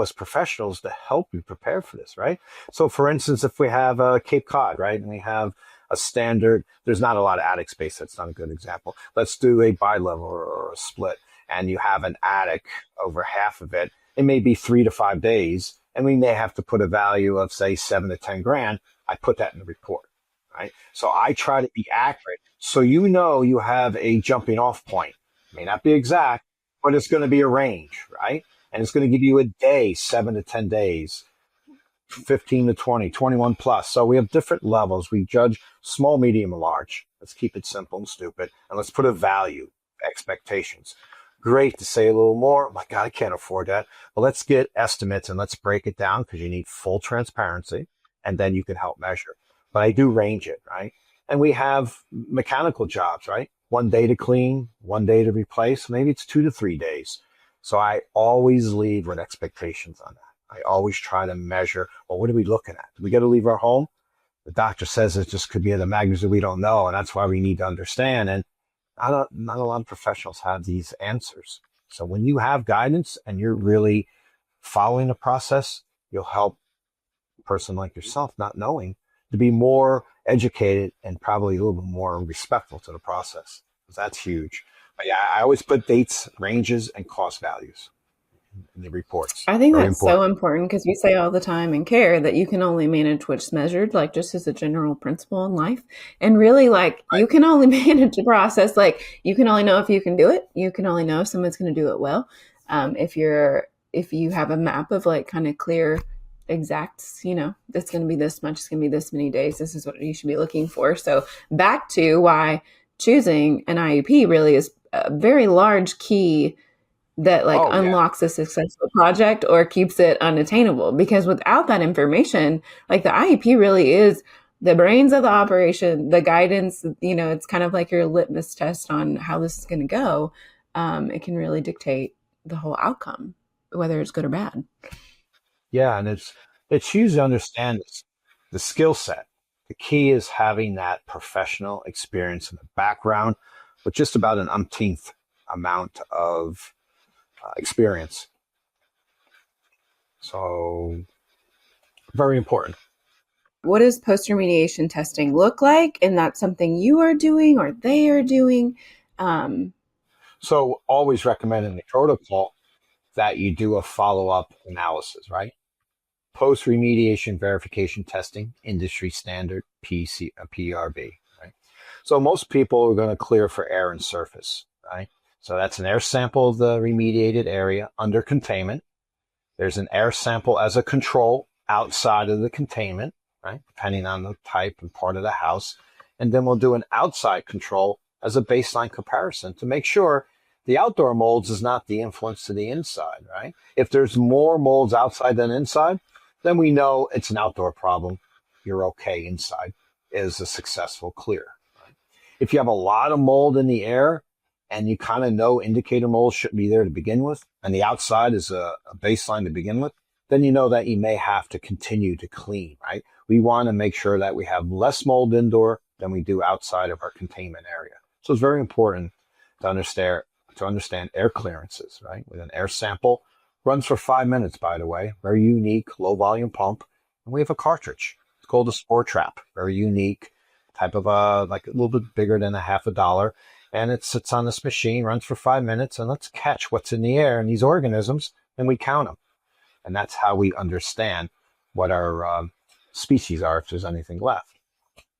Speaker 2: as professionals to help you prepare for this, right? So for instance, if we have a Cape Cod, right, and we have a standard, there's not a lot of attic space. That's not a good example. Let's do a bi-level or a split, and you have an attic over half of it. It may be 3 to 5 days, and we may have to put a value of, say, 7 to 10 grand. I put that in the report, right? So I try to be accurate. So you have a jumping off point. It may not be exact, but it's going to be a range, right? And it's going to give you a day, 7 to 10 days, 15 to 20, 21 plus. So we have different levels. We judge small, medium, and large. Let's keep it simple and stupid. And let's put a value, expectations. Great to say a little more. Oh my God, I can't afford that. Well, let's get estimates and let's break it down, because you need full transparency, and then you can help measure. But I do range it, right? And we have mechanical jobs, right? 1 day to clean, 1 day to replace. Maybe it's 2 to 3 days. So I always lead with expectations on that. I always try to measure, well, what are we looking at? Do we got to leave our home? The doctor says it just could be at a magnitude we don't know, and that's why we need to understand. And not a lot of professionals have these answers. So when you have guidance and you're really following the process, you'll help a person like yourself not knowing to be more educated and probably a little bit more respectful to the process. That's huge. But yeah, I always put dates, ranges, and cost values in the reports.
Speaker 1: I think
Speaker 2: Very
Speaker 1: that's so
Speaker 2: important.
Speaker 1: important because we say all the time in care that you can only manage what's measured, like just as a general principle in life. And really, like,
Speaker 2: Right.
Speaker 1: you can only manage the process. Like, you can only know if you can do it. You can only know if someone's going to do it well. If you have a map of like kind of clear exacts, that's going to be this much, it's going to be this many days. This is what you should be looking for. So back to why choosing an IEP really is a very large key that like
Speaker 2: Oh yeah.
Speaker 1: unlocks a successful project or keeps it unattainable, because without that information, like the IEP really is the brains of the operation, the guidance, it's kind of like your litmus test on how this is going to go. It can really dictate the whole outcome, whether it's good or bad.
Speaker 2: Yeah, and it's huge to understand the skill set. The key is having that professional experience in the background with just about an umpteenth amount of experience. So very important.
Speaker 1: What does post-remediation testing look like? And that's something you are doing or they are doing. Um,
Speaker 2: So always recommend in the protocol that you do a follow-up analysis, right? Post remediation verification testing, industry standard PRB, right? So most people are going to clear for air and surface, right? So that's an air sample of the remediated area under containment. There's an air sample as a control outside of the containment, right? Depending on the type and part of the house. And then we'll do an outside control as a baseline comparison to make sure the outdoor molds is not the influence to the inside, right? If there's more molds outside than inside, then we know it's an outdoor problem. You're okay inside is a successful clear. Right? If you have a lot of mold in the air and you kind of know indicator mold shouldn't be there to begin with, and the outside is a baseline to begin with, then you know that you may have to continue to clean, right? We want to make sure that we have less mold indoor than we do outside of our containment area. So it's very important to understand air clearances, right? With an air sample, runs for 5 minutes, by the way, very unique, low volume pump. And we have a cartridge. It's called a Spore Trap, very unique, type of like a little bit bigger than a $50. And it sits on this machine, runs for 5 minutes, and let's catch what's in the air and these organisms, and we count them. And that's how we understand what our species are, if there's anything left.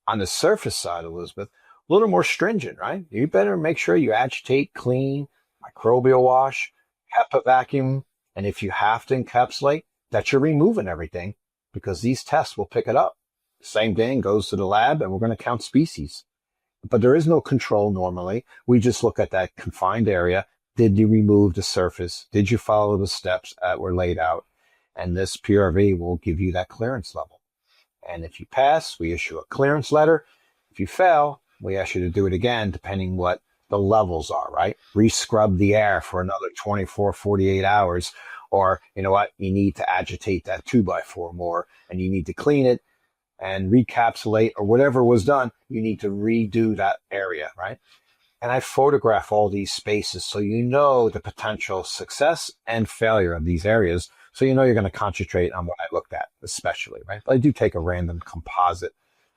Speaker 2: On the surface side, Elizabeth, a little more stringent, right? You better make sure you agitate, clean, microbial wash, HEPA vacuum, and if you have to encapsulate, that you're removing everything because these tests will pick it up. Same thing goes to the lab, and we're going to count species. But there is no control normally. We just look at that confined area. Did you remove the surface? Did you follow the steps that were laid out? And this PRV will give you that clearance level. And if you pass, we issue a clearance letter. If you fail, we ask you to do it again, depending what the levels are, right? Rescrub the air for another 24, 48 hours. Or, you know what? You need to agitate that 2x4 more, and you need to clean it and recapsulate, or whatever was done, you need to redo that area, right? And I photograph all these spaces so you know the potential success and failure of these areas. So you know you're going to concentrate on what I looked at, especially, right? But I do take a random composite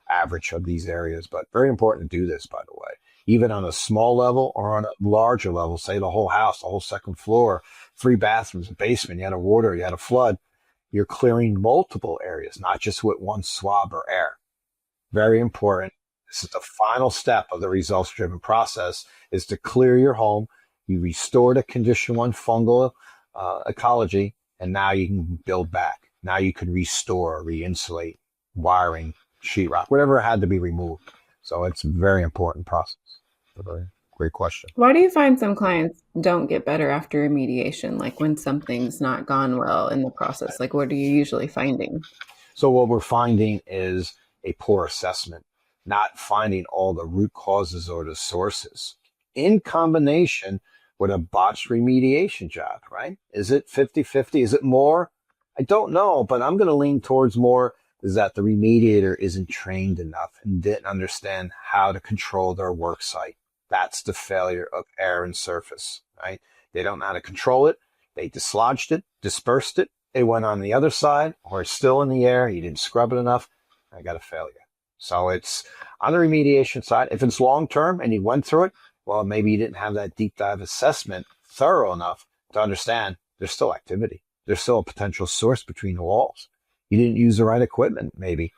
Speaker 2: average of these areas, but very important to do this, by the way. Even on a small level or on a larger level, say the whole house, the whole second floor, 3 bathrooms, a basement, you had a water, you had a flood, you're clearing multiple areas, not just with one swab or air. Very important. This is the final step of the results-driven process, is to clear your home. You restore the condition 1 fungal ecology, and now you can build back. Now you can restore, re-insulate, wiring, sheetrock, whatever had to be removed. So it's a very important process. A very great question.
Speaker 1: Why do you find some clients don't get better after remediation? Like when something's not gone well in the process, like what are you usually finding?
Speaker 2: So what we're finding is a poor assessment, not finding all the root causes or the sources in combination with a botched remediation job, right? Is it 50-50? Is it more? I don't know, but I'm going to lean towards more is that the remediator isn't trained enough and didn't understand how to control their work site. That's the failure of air and surface, right? They don't know how to control it. They dislodged it, dispersed it. It went on the other side, or it's still in the air. You didn't scrub it enough. I got a failure. So it's on the remediation side. If it's long-term and you went through it, well, maybe you didn't have that deep dive assessment thorough enough to understand there's still activity. There's still a potential source between the walls. You didn't use the right equipment, maybe.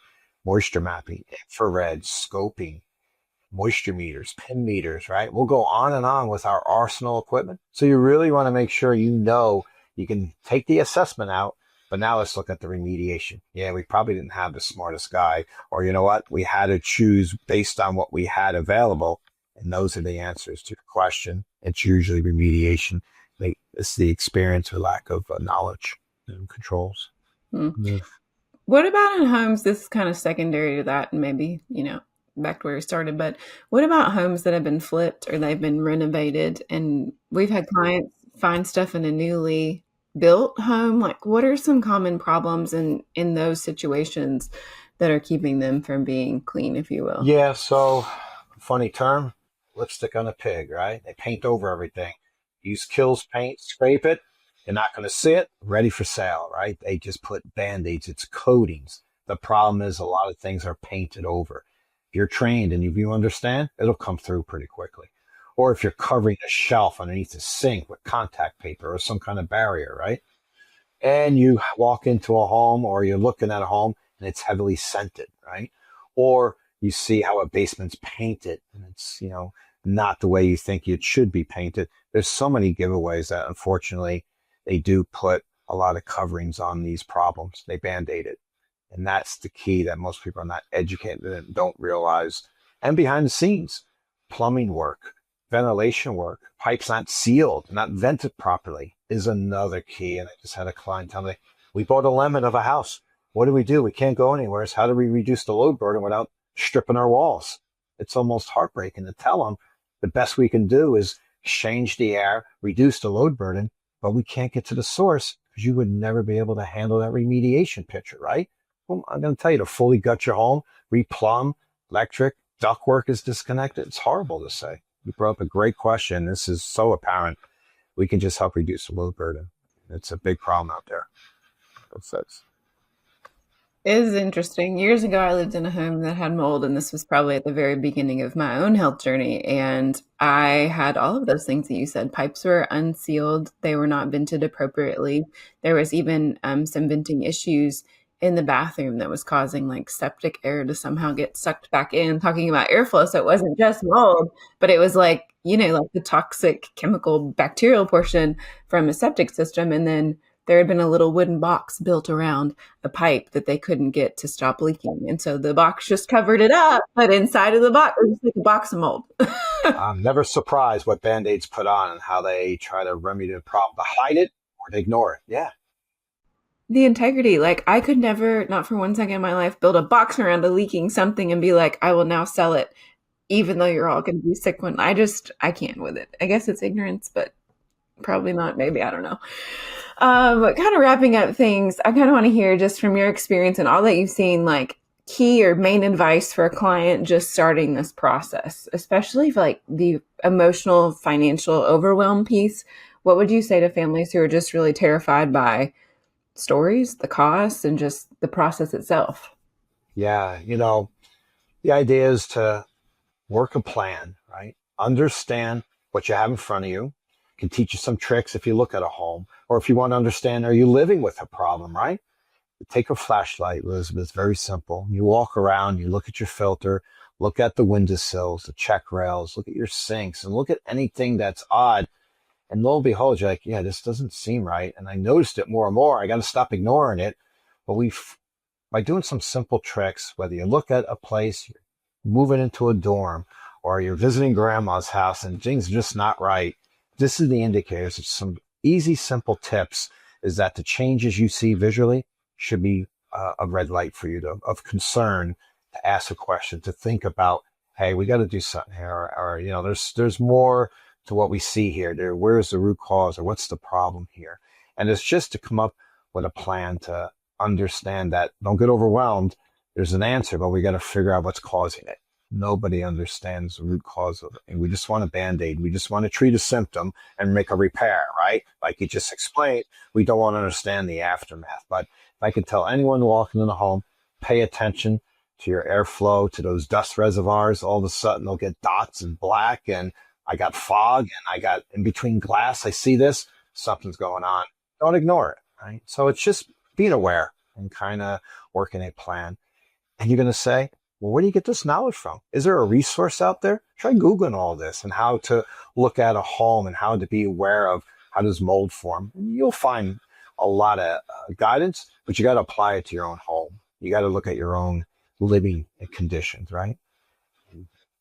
Speaker 2: Moisture mapping, infrared, scoping, moisture meters, PIM meters, right? We'll go on and on with our arsenal equipment. So you really want to make sure you know you can take the assessment out, but now let's look at the remediation. Yeah, we probably didn't have the smartest guy, or you know what? We had to choose based on what we had available. And those are the answers to the question. It's usually remediation. It's the experience or lack of knowledge and controls.
Speaker 1: Yeah. What about in homes? This is kind of secondary to that, and maybe, back to where we started, but what about homes that have been flipped or they've been renovated? And we've had clients find stuff in a newly built home. Like, what are some common problems in those situations that are keeping them from being clean, if you will?
Speaker 2: Yeah, so funny term, lipstick on a pig, right? They paint over everything. Use Kills paint, scrape it. You're not going to see it. Ready for sale, right? They just put Band-Aids. It's coatings. The problem is a lot of things are painted over. If you're trained and if you understand, it'll come through pretty quickly. Or if you're covering a shelf underneath the sink with contact paper or some kind of barrier, right? And you walk into a home or you're looking at a home and it's heavily scented, right? Or you see how a basement's painted and it's, not the way you think it should be painted. There's so many giveaways that unfortunately they do put a lot of coverings on these problems. They Band-Aid it. And that's the key that most people are not educated and don't realize. And behind the scenes, plumbing work, ventilation work, pipes not sealed, not vented properly is another key. And I just had a client tell me, we bought a lemon of a house. What do? We can't go anywhere. So how do we reduce the load burden without stripping our walls? It's almost heartbreaking to tell them the best we can do is change the air, reduce the load burden, but we can't get to the source because you would never be able to handle that remediation picture, right? Well, I'm going to tell you to fully gut your home, replumb, electric, ductwork is disconnected. It's horrible to say. You brought up a great question. This is so apparent. We can just help reduce the load burden. It's a big problem out there. Both sides.
Speaker 1: It is interesting. Years ago, I lived in a home that had mold, and this was probably at the very beginning of my own health journey. And I had all of those things that you said. Pipes were unsealed. They were not vented appropriately. There was even some venting issues in the bathroom that was causing like septic air to somehow get sucked back in, talking about airflow. So it wasn't just mold, but it was like, like the toxic chemical bacterial portion from a septic system. And then there had been a little wooden box built around a pipe that they couldn't get to stop leaking. And so the box just covered it up, but inside of the box, it was like a box of mold.
Speaker 2: I'm never surprised what Band-Aids put on and how they try to remedy the problem, to hide it or to ignore it. Yeah.
Speaker 1: The integrity, like I could never, not for one second in my life, build a box around a leaking something and be like, I will now sell it, even though you're all going to be sick when I can't with it. I guess it's ignorance, but probably not. Maybe, I don't know. But kind of wrapping up things, I kind of want to hear just from your experience and all that you've seen, like key or main advice for a client just starting this process, especially for like the emotional, financial overwhelm piece. What would you say to families who are just really terrified by stories, the costs, and just the process itself?
Speaker 2: Yeah. The idea is to work a plan, right? Understand what you have in front of you. Can teach you some tricks if you look at a home, or if you want to understand, are you living with a problem, right? Take a flashlight, Elizabeth. It's very simple. You walk around, you look at your filter, look at the windowsills, the check rails, look at your sinks, and look at anything that's odd. And lo and behold, you're like, yeah, this doesn't seem right. And I noticed it more and more. I got to stop ignoring it. But by doing some simple tricks, whether you look at a place, you're moving into a dorm, or you're visiting grandma's house and things are just not right, this is the indicators of some easy, simple tips, is that the changes you see visually should be a red light for you of concern, to ask a question, to think about, hey, we got to do something here, or there's more to what we see here. Where's the root cause, or what's the problem here? And it's just to come up with a plan to understand that. Don't get overwhelmed. There's an answer, but we got to figure out what's causing it. Nobody understands the root cause of it. And we just want a Band-Aid. We just want to treat a symptom and make a repair, right? Like you just explained, we don't want to understand the aftermath. But if I could tell anyone walking in the home, pay attention to your airflow, to those dust reservoirs, all of a sudden they'll get dots and black, and I got fog, and I got in between glass, I see this, something's going on. Don't ignore it, right? So it's just being aware and kind of working a plan. And you're going to say, well, where do you get this knowledge from? Is there a resource out there? Try Googling all this and how to look at a home and how to be aware of how does mold form. You'll find a lot of guidance, but you got to apply it to your own home. You got to look at your own living conditions, right?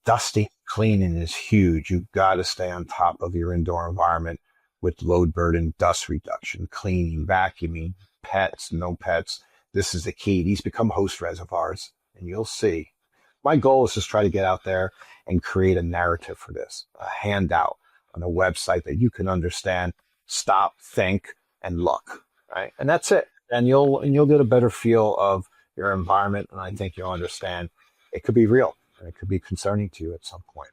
Speaker 2: Dusty cleaning is huge. You've got to stay on top of your indoor environment with load burden, dust reduction, cleaning, vacuuming, pets, no pets. This is the key. These become host reservoirs, and you'll see. My goal is just try to get out there and create a narrative for this, a handout on a website that you can understand, stop, think, and look, right? And that's it. And you'll get a better feel of your environment, and I think you'll understand it could be real and it could be concerning to you at some point.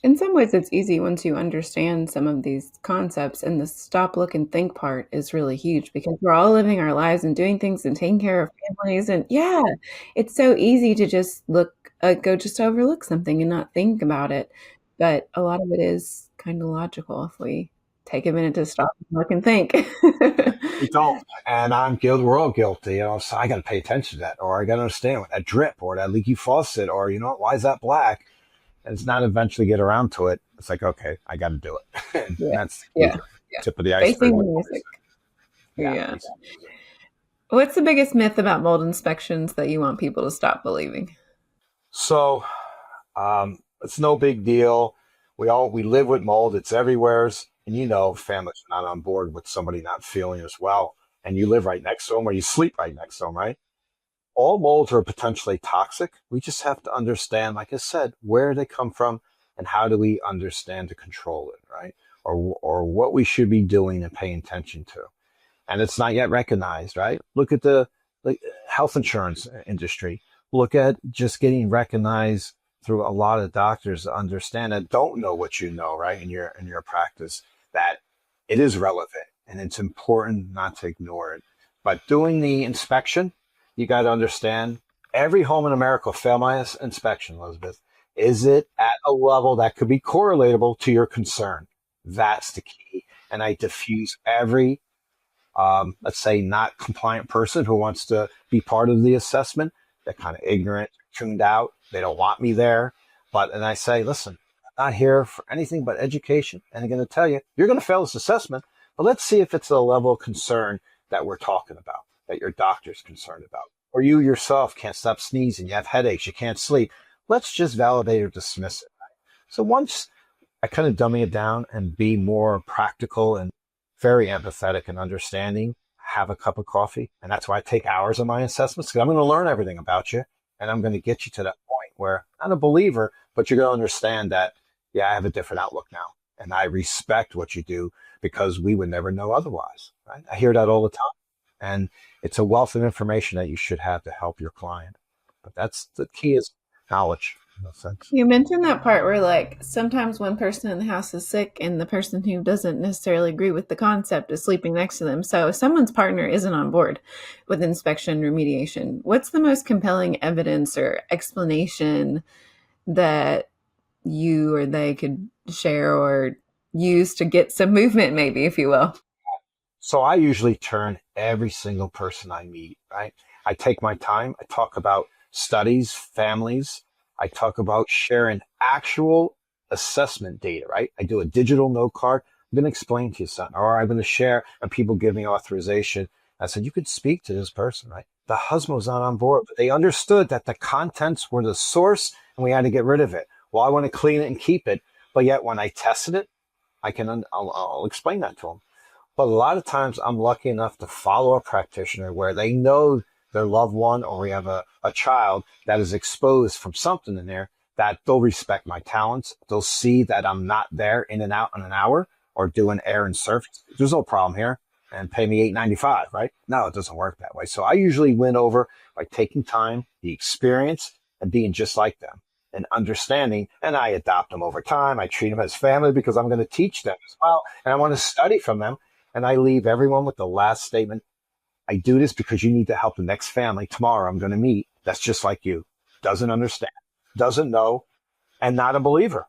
Speaker 1: In some ways, it's easy once you understand some of these concepts, and the stop, look, and think part is really huge because we're all living our lives and doing things and taking care of families. And yeah, it's so easy to just just overlook something and not think about it. But a lot of it is kind of logical if we take a minute to stop and look and think.
Speaker 2: We don't. And I'm guilty. We're all guilty. So I got to pay attention to that, or I got to understand what that drip or that leaky faucet, or, why is that black? And it's not eventually get around to it. It's like, okay, I got to do it. And that's the tip of the iceberg.
Speaker 1: Facing the music. Yeah. What's the biggest myth about mold inspections that you want people to stop believing?
Speaker 2: So it's no big deal. We live with mold. It's everywhere. And families are not on board with somebody not feeling as well. And you live right next to them, or you sleep right next to them, right? All molds are potentially toxic. We just have to understand, like I said, where they come from and how do we understand to control it, right? Or what we should be doing and paying attention to. And it's not yet recognized, right? Look at the health insurance industry. Look at just getting recognized through a lot of doctors to understand that don't know what you know, right? In your practice, that it is relevant and it's important not to ignore it. But doing the inspection, you got to understand every home in America will fail my inspection, Elizabeth. Is it at a level that could be correlatable to your concern? That's the key. And I diffuse every, let's say, not compliant person who wants to be part of the assessment. They're kind of ignorant, tuned out. They don't want me there. And I say, listen, I'm not here for anything but education. And I'm going to tell you, you're going to fail this assessment, but let's see if it's a level of concern that we're talking about, that your doctor's concerned about, or you yourself can't stop sneezing, you have headaches, you can't sleep. Let's just validate or dismiss it. So once I kind of dummy it down and be more practical and very empathetic and understanding, have a cup of coffee. And that's why I take hours on my assessments, because I'm going to learn everything about you. And I'm going to get you to that point where I'm not a believer, but you're going to understand that, I have a different outlook now. And I respect what you do because we would never know otherwise. Right? I hear that all the time. And it's a wealth of information that you should have to help your client. But that's the key, is knowledge. In a sense.
Speaker 1: You mentioned that part where sometimes one person in the house is sick and the person who doesn't necessarily agree with the concept is sleeping next to them. So if someone's partner isn't on board with inspection remediation, what's the most compelling evidence or explanation that you or they could share or use to get some movement, maybe, if you will?
Speaker 2: So I usually turn every single person I meet, right? I take my time. I talk about studies, families. I talk about sharing actual assessment data, right? I do a digital note card. I'm going to explain to you something, or I'm going to share, and people give me authorization. I said, you could speak to this person, right? The husband was not on board, but they understood that the contents were the source and we had to get rid of it. Well, I want to clean it and keep it. But yet when I tested it, I'll explain that to them. But a lot of times I'm lucky enough to follow a practitioner where they know their loved one, or we have a child that is exposed from something in there, that they'll respect my talents. They'll see that I'm not there in and out in an hour or doing air and surface. There's no problem here, and pay me $8.95, right? No, it doesn't work that way. So I usually win over by taking time, the experience, and being just like them. and understanding, and I adopt them over time. I treat them as family because I'm going to teach them as well, and I want to study from them. And I leave everyone with the last statement. I do this because you need to help the next family tomorrow I'm going to meet that's just like you, doesn't understand, doesn't know, and not a believer.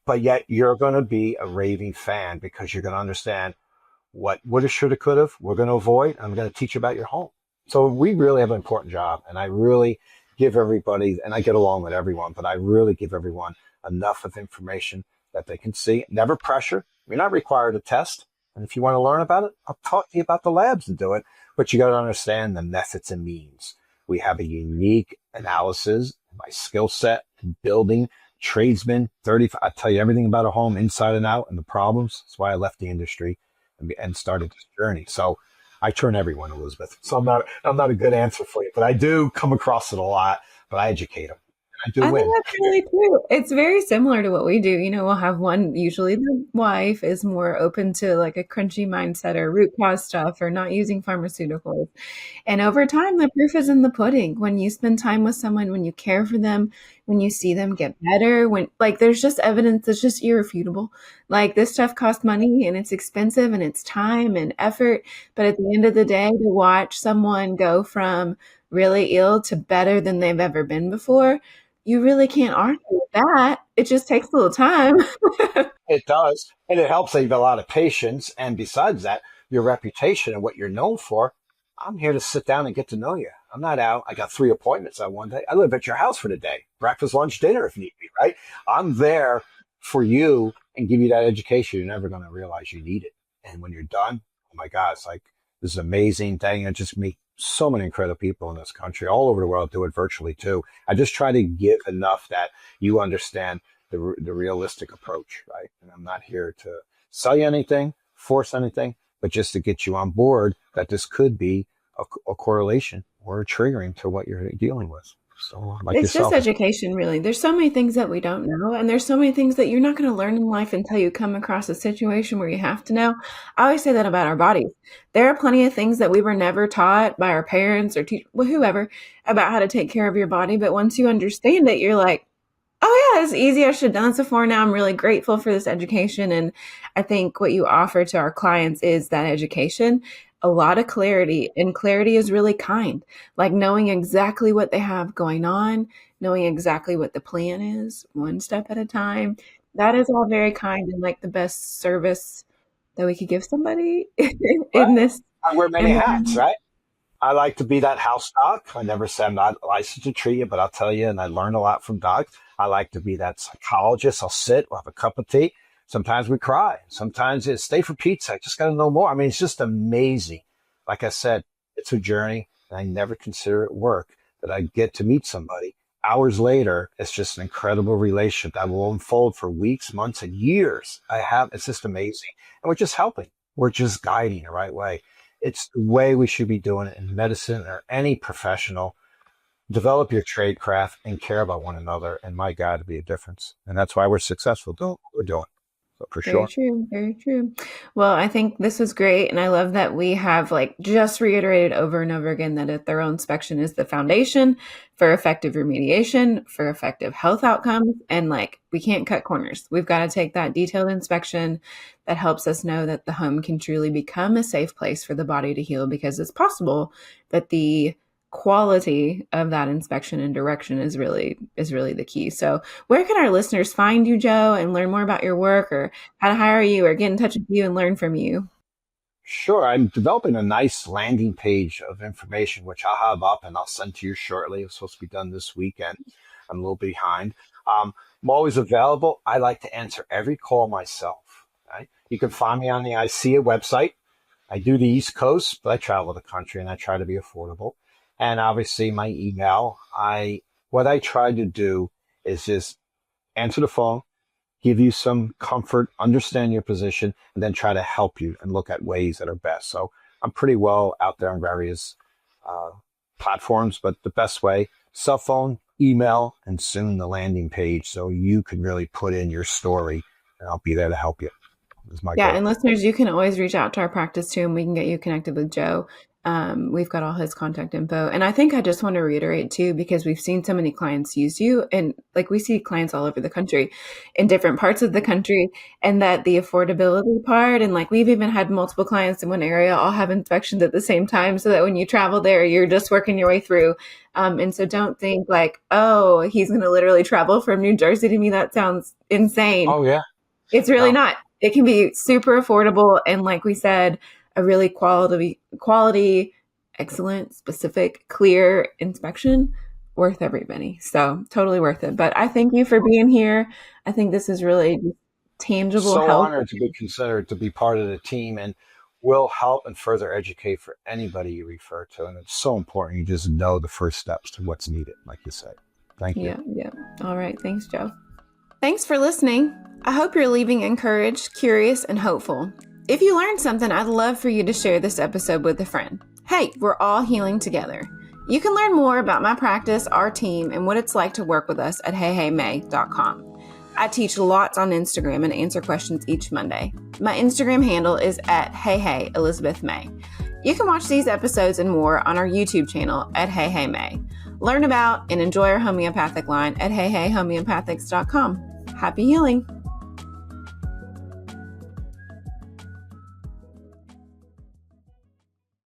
Speaker 2: But yet you're going to be a raving fan because you're going to understand what woulda, shoulda, coulda, we're going to avoid. I'm going to teach you about your home. So we really have an important job. And I really give everybody, and I get along with everyone, but I really give everyone enough of information that they can see. Never pressure. You're not required to test. And if you want to learn about it, I'll talk to you about the labs to do it. But you got to understand the methods and means. We have a unique analysis, my skill set, building, tradesman, 35. I tell you everything about a home inside and out and the problems. That's why I left the industry and started this journey. So I turn everyone, Elizabeth. So I'm not a good answer for you, but I do come across it a lot, but I educate them. I do
Speaker 1: I think
Speaker 2: win.
Speaker 1: that's really true. It's very similar to what we do. We'll have one, usually the wife is more open to like a crunchy mindset or root cause stuff or not using pharmaceuticals. And over time, the proof is in the pudding. When you spend time with someone, when you care for them, when you see them get better, when like there's just evidence that's just irrefutable. Like this stuff costs money and it's expensive and it's time and effort. But at the end of the day, to watch someone go from really ill to better than they've ever been before, you really can't argue with that. It just takes a little time.
Speaker 2: It does. And it helps that you have a lot of patience. And besides that, your reputation and what you're known for, I'm here to sit down and get to know you. I'm not out. I got 3 appointments on one day. I live at your house for the day, breakfast, lunch, dinner if need be, right? I'm there for you and give you that education you're never going to realize you need it. And when you're done, oh my God, it's like this is amazing thing. And just meet so many incredible people in this country, all over the world, do it virtually too. I just try to give enough that you understand the realistic approach, right? And I'm not here to sell you anything, force anything, but just to get you on board that this could be a correlation or a triggering to what you're dealing with. So, like
Speaker 1: It's just
Speaker 2: yourself,
Speaker 1: education, really. There's so many things that we don't know, and there's so many things that you're not going to learn in life until you come across a situation where you have to know. I always say that about our bodies. There are plenty of things that we were never taught by our parents or whoever about how to take care of your body, but once you understand it, you're like, oh yeah, it's easy. I should have done this before. Now I'm really grateful for this education. And I think what you offer to our clients is that education, a lot of clarity, and clarity is really kind. Like knowing exactly what they have going on, knowing exactly what the plan is, one step at a time. That is all very kind and like the best service that we could give somebody in
Speaker 2: right?
Speaker 1: this
Speaker 2: I wear many hats,
Speaker 1: environment.
Speaker 2: right? I like to be that house doc. I never say I'm not licensed to treat you, but I'll tell you, and I learn a lot from docs. I like to be that psychologist. I'll sit, we'll have a cup of tea. Sometimes we cry. Sometimes it's stay for pizza. I just got to know more. I mean, it's just amazing. Like I said, it's a journey, and I never consider it work that I get to meet somebody. Hours later, it's just an incredible relationship that will unfold for weeks, months, and years. It's just amazing. And we're just helping. We're just guiding the right way. It's the way we should be doing it in medicine or any professional. Develop your trade craft and care about one another. And my God, it'd be a difference. And that's why we're successful doing what we're doing. So for
Speaker 1: Very
Speaker 2: sure.
Speaker 1: true. Very true. Well, I think this was great. And I love that we have like just reiterated over and over again that a thorough inspection is the foundation for effective remediation, for effective health outcomes. And like we can't cut corners. We've got to take that detailed inspection that helps us know that the home can truly become a safe place for the body to heal, because it's possible that the quality of that inspection and direction is really the key. So where can our listeners find you, Joe, and learn more about your work, or how to hire you, or get in touch with you and learn from you?
Speaker 2: Sure. I'm developing a nice landing page of information, which I'll have up and I'll send to you shortly. It's supposed to be done this weekend. I'm a little behind. I'm always available. I like to answer every call myself. Right? You can find me on the ISEAI website. I do the East Coast, but I travel the country and I try to be affordable. And obviously my email, what I try to do is just answer the phone, give you some comfort, understand your position, and then try to help you and look at ways that are best. So I'm pretty well out there on various uh, platforms, but the best way, cell phone, email, and soon the landing page so you can really put in your story and I'll be there to help you. Is my
Speaker 1: Yeah,
Speaker 2: goal.
Speaker 1: and listeners, you can always reach out to our practice too, and we can get you connected with Joe. We've got all his contact info. And I think I just want to reiterate too, because we've seen so many clients use you, and like we see clients all over the country in different parts of the country, and that the affordability part, and like we've even had multiple clients in one area all have inspections at the same time, so that when you travel there, you're just working your way through. And so don't think like, oh, he's going to literally travel from New Jersey to me. That sounds insane.
Speaker 2: Oh, yeah.
Speaker 1: It's really
Speaker 2: No.
Speaker 1: not. It can be super affordable. And like we said, a really quality, excellent, specific, clear inspection, worth every penny. So totally worth it. But I thank you for being here. I think this is really tangible
Speaker 2: So
Speaker 1: help.
Speaker 2: honored to be considered to be part of the team, and will help and further educate for anybody you refer to. And it's so important you just know the first steps to what's needed, like you said. Thank you.
Speaker 1: Yeah. All right. Thanks, Joe. Thanks for listening. I hope you're leaving encouraged, curious, and hopeful. If you learned something, I'd love for you to share this episode with a friend. Hey, we're all healing together. You can learn more about my practice, our team, and what it's like to work with us at heyheymay.com. I teach lots on Instagram and answer questions each Monday. My Instagram handle is at heyheylizabethmay. You can watch these episodes and more on our YouTube channel at heyheymay. Learn about and enjoy our homeopathic line at heyheyhomeopathics.com. Happy healing!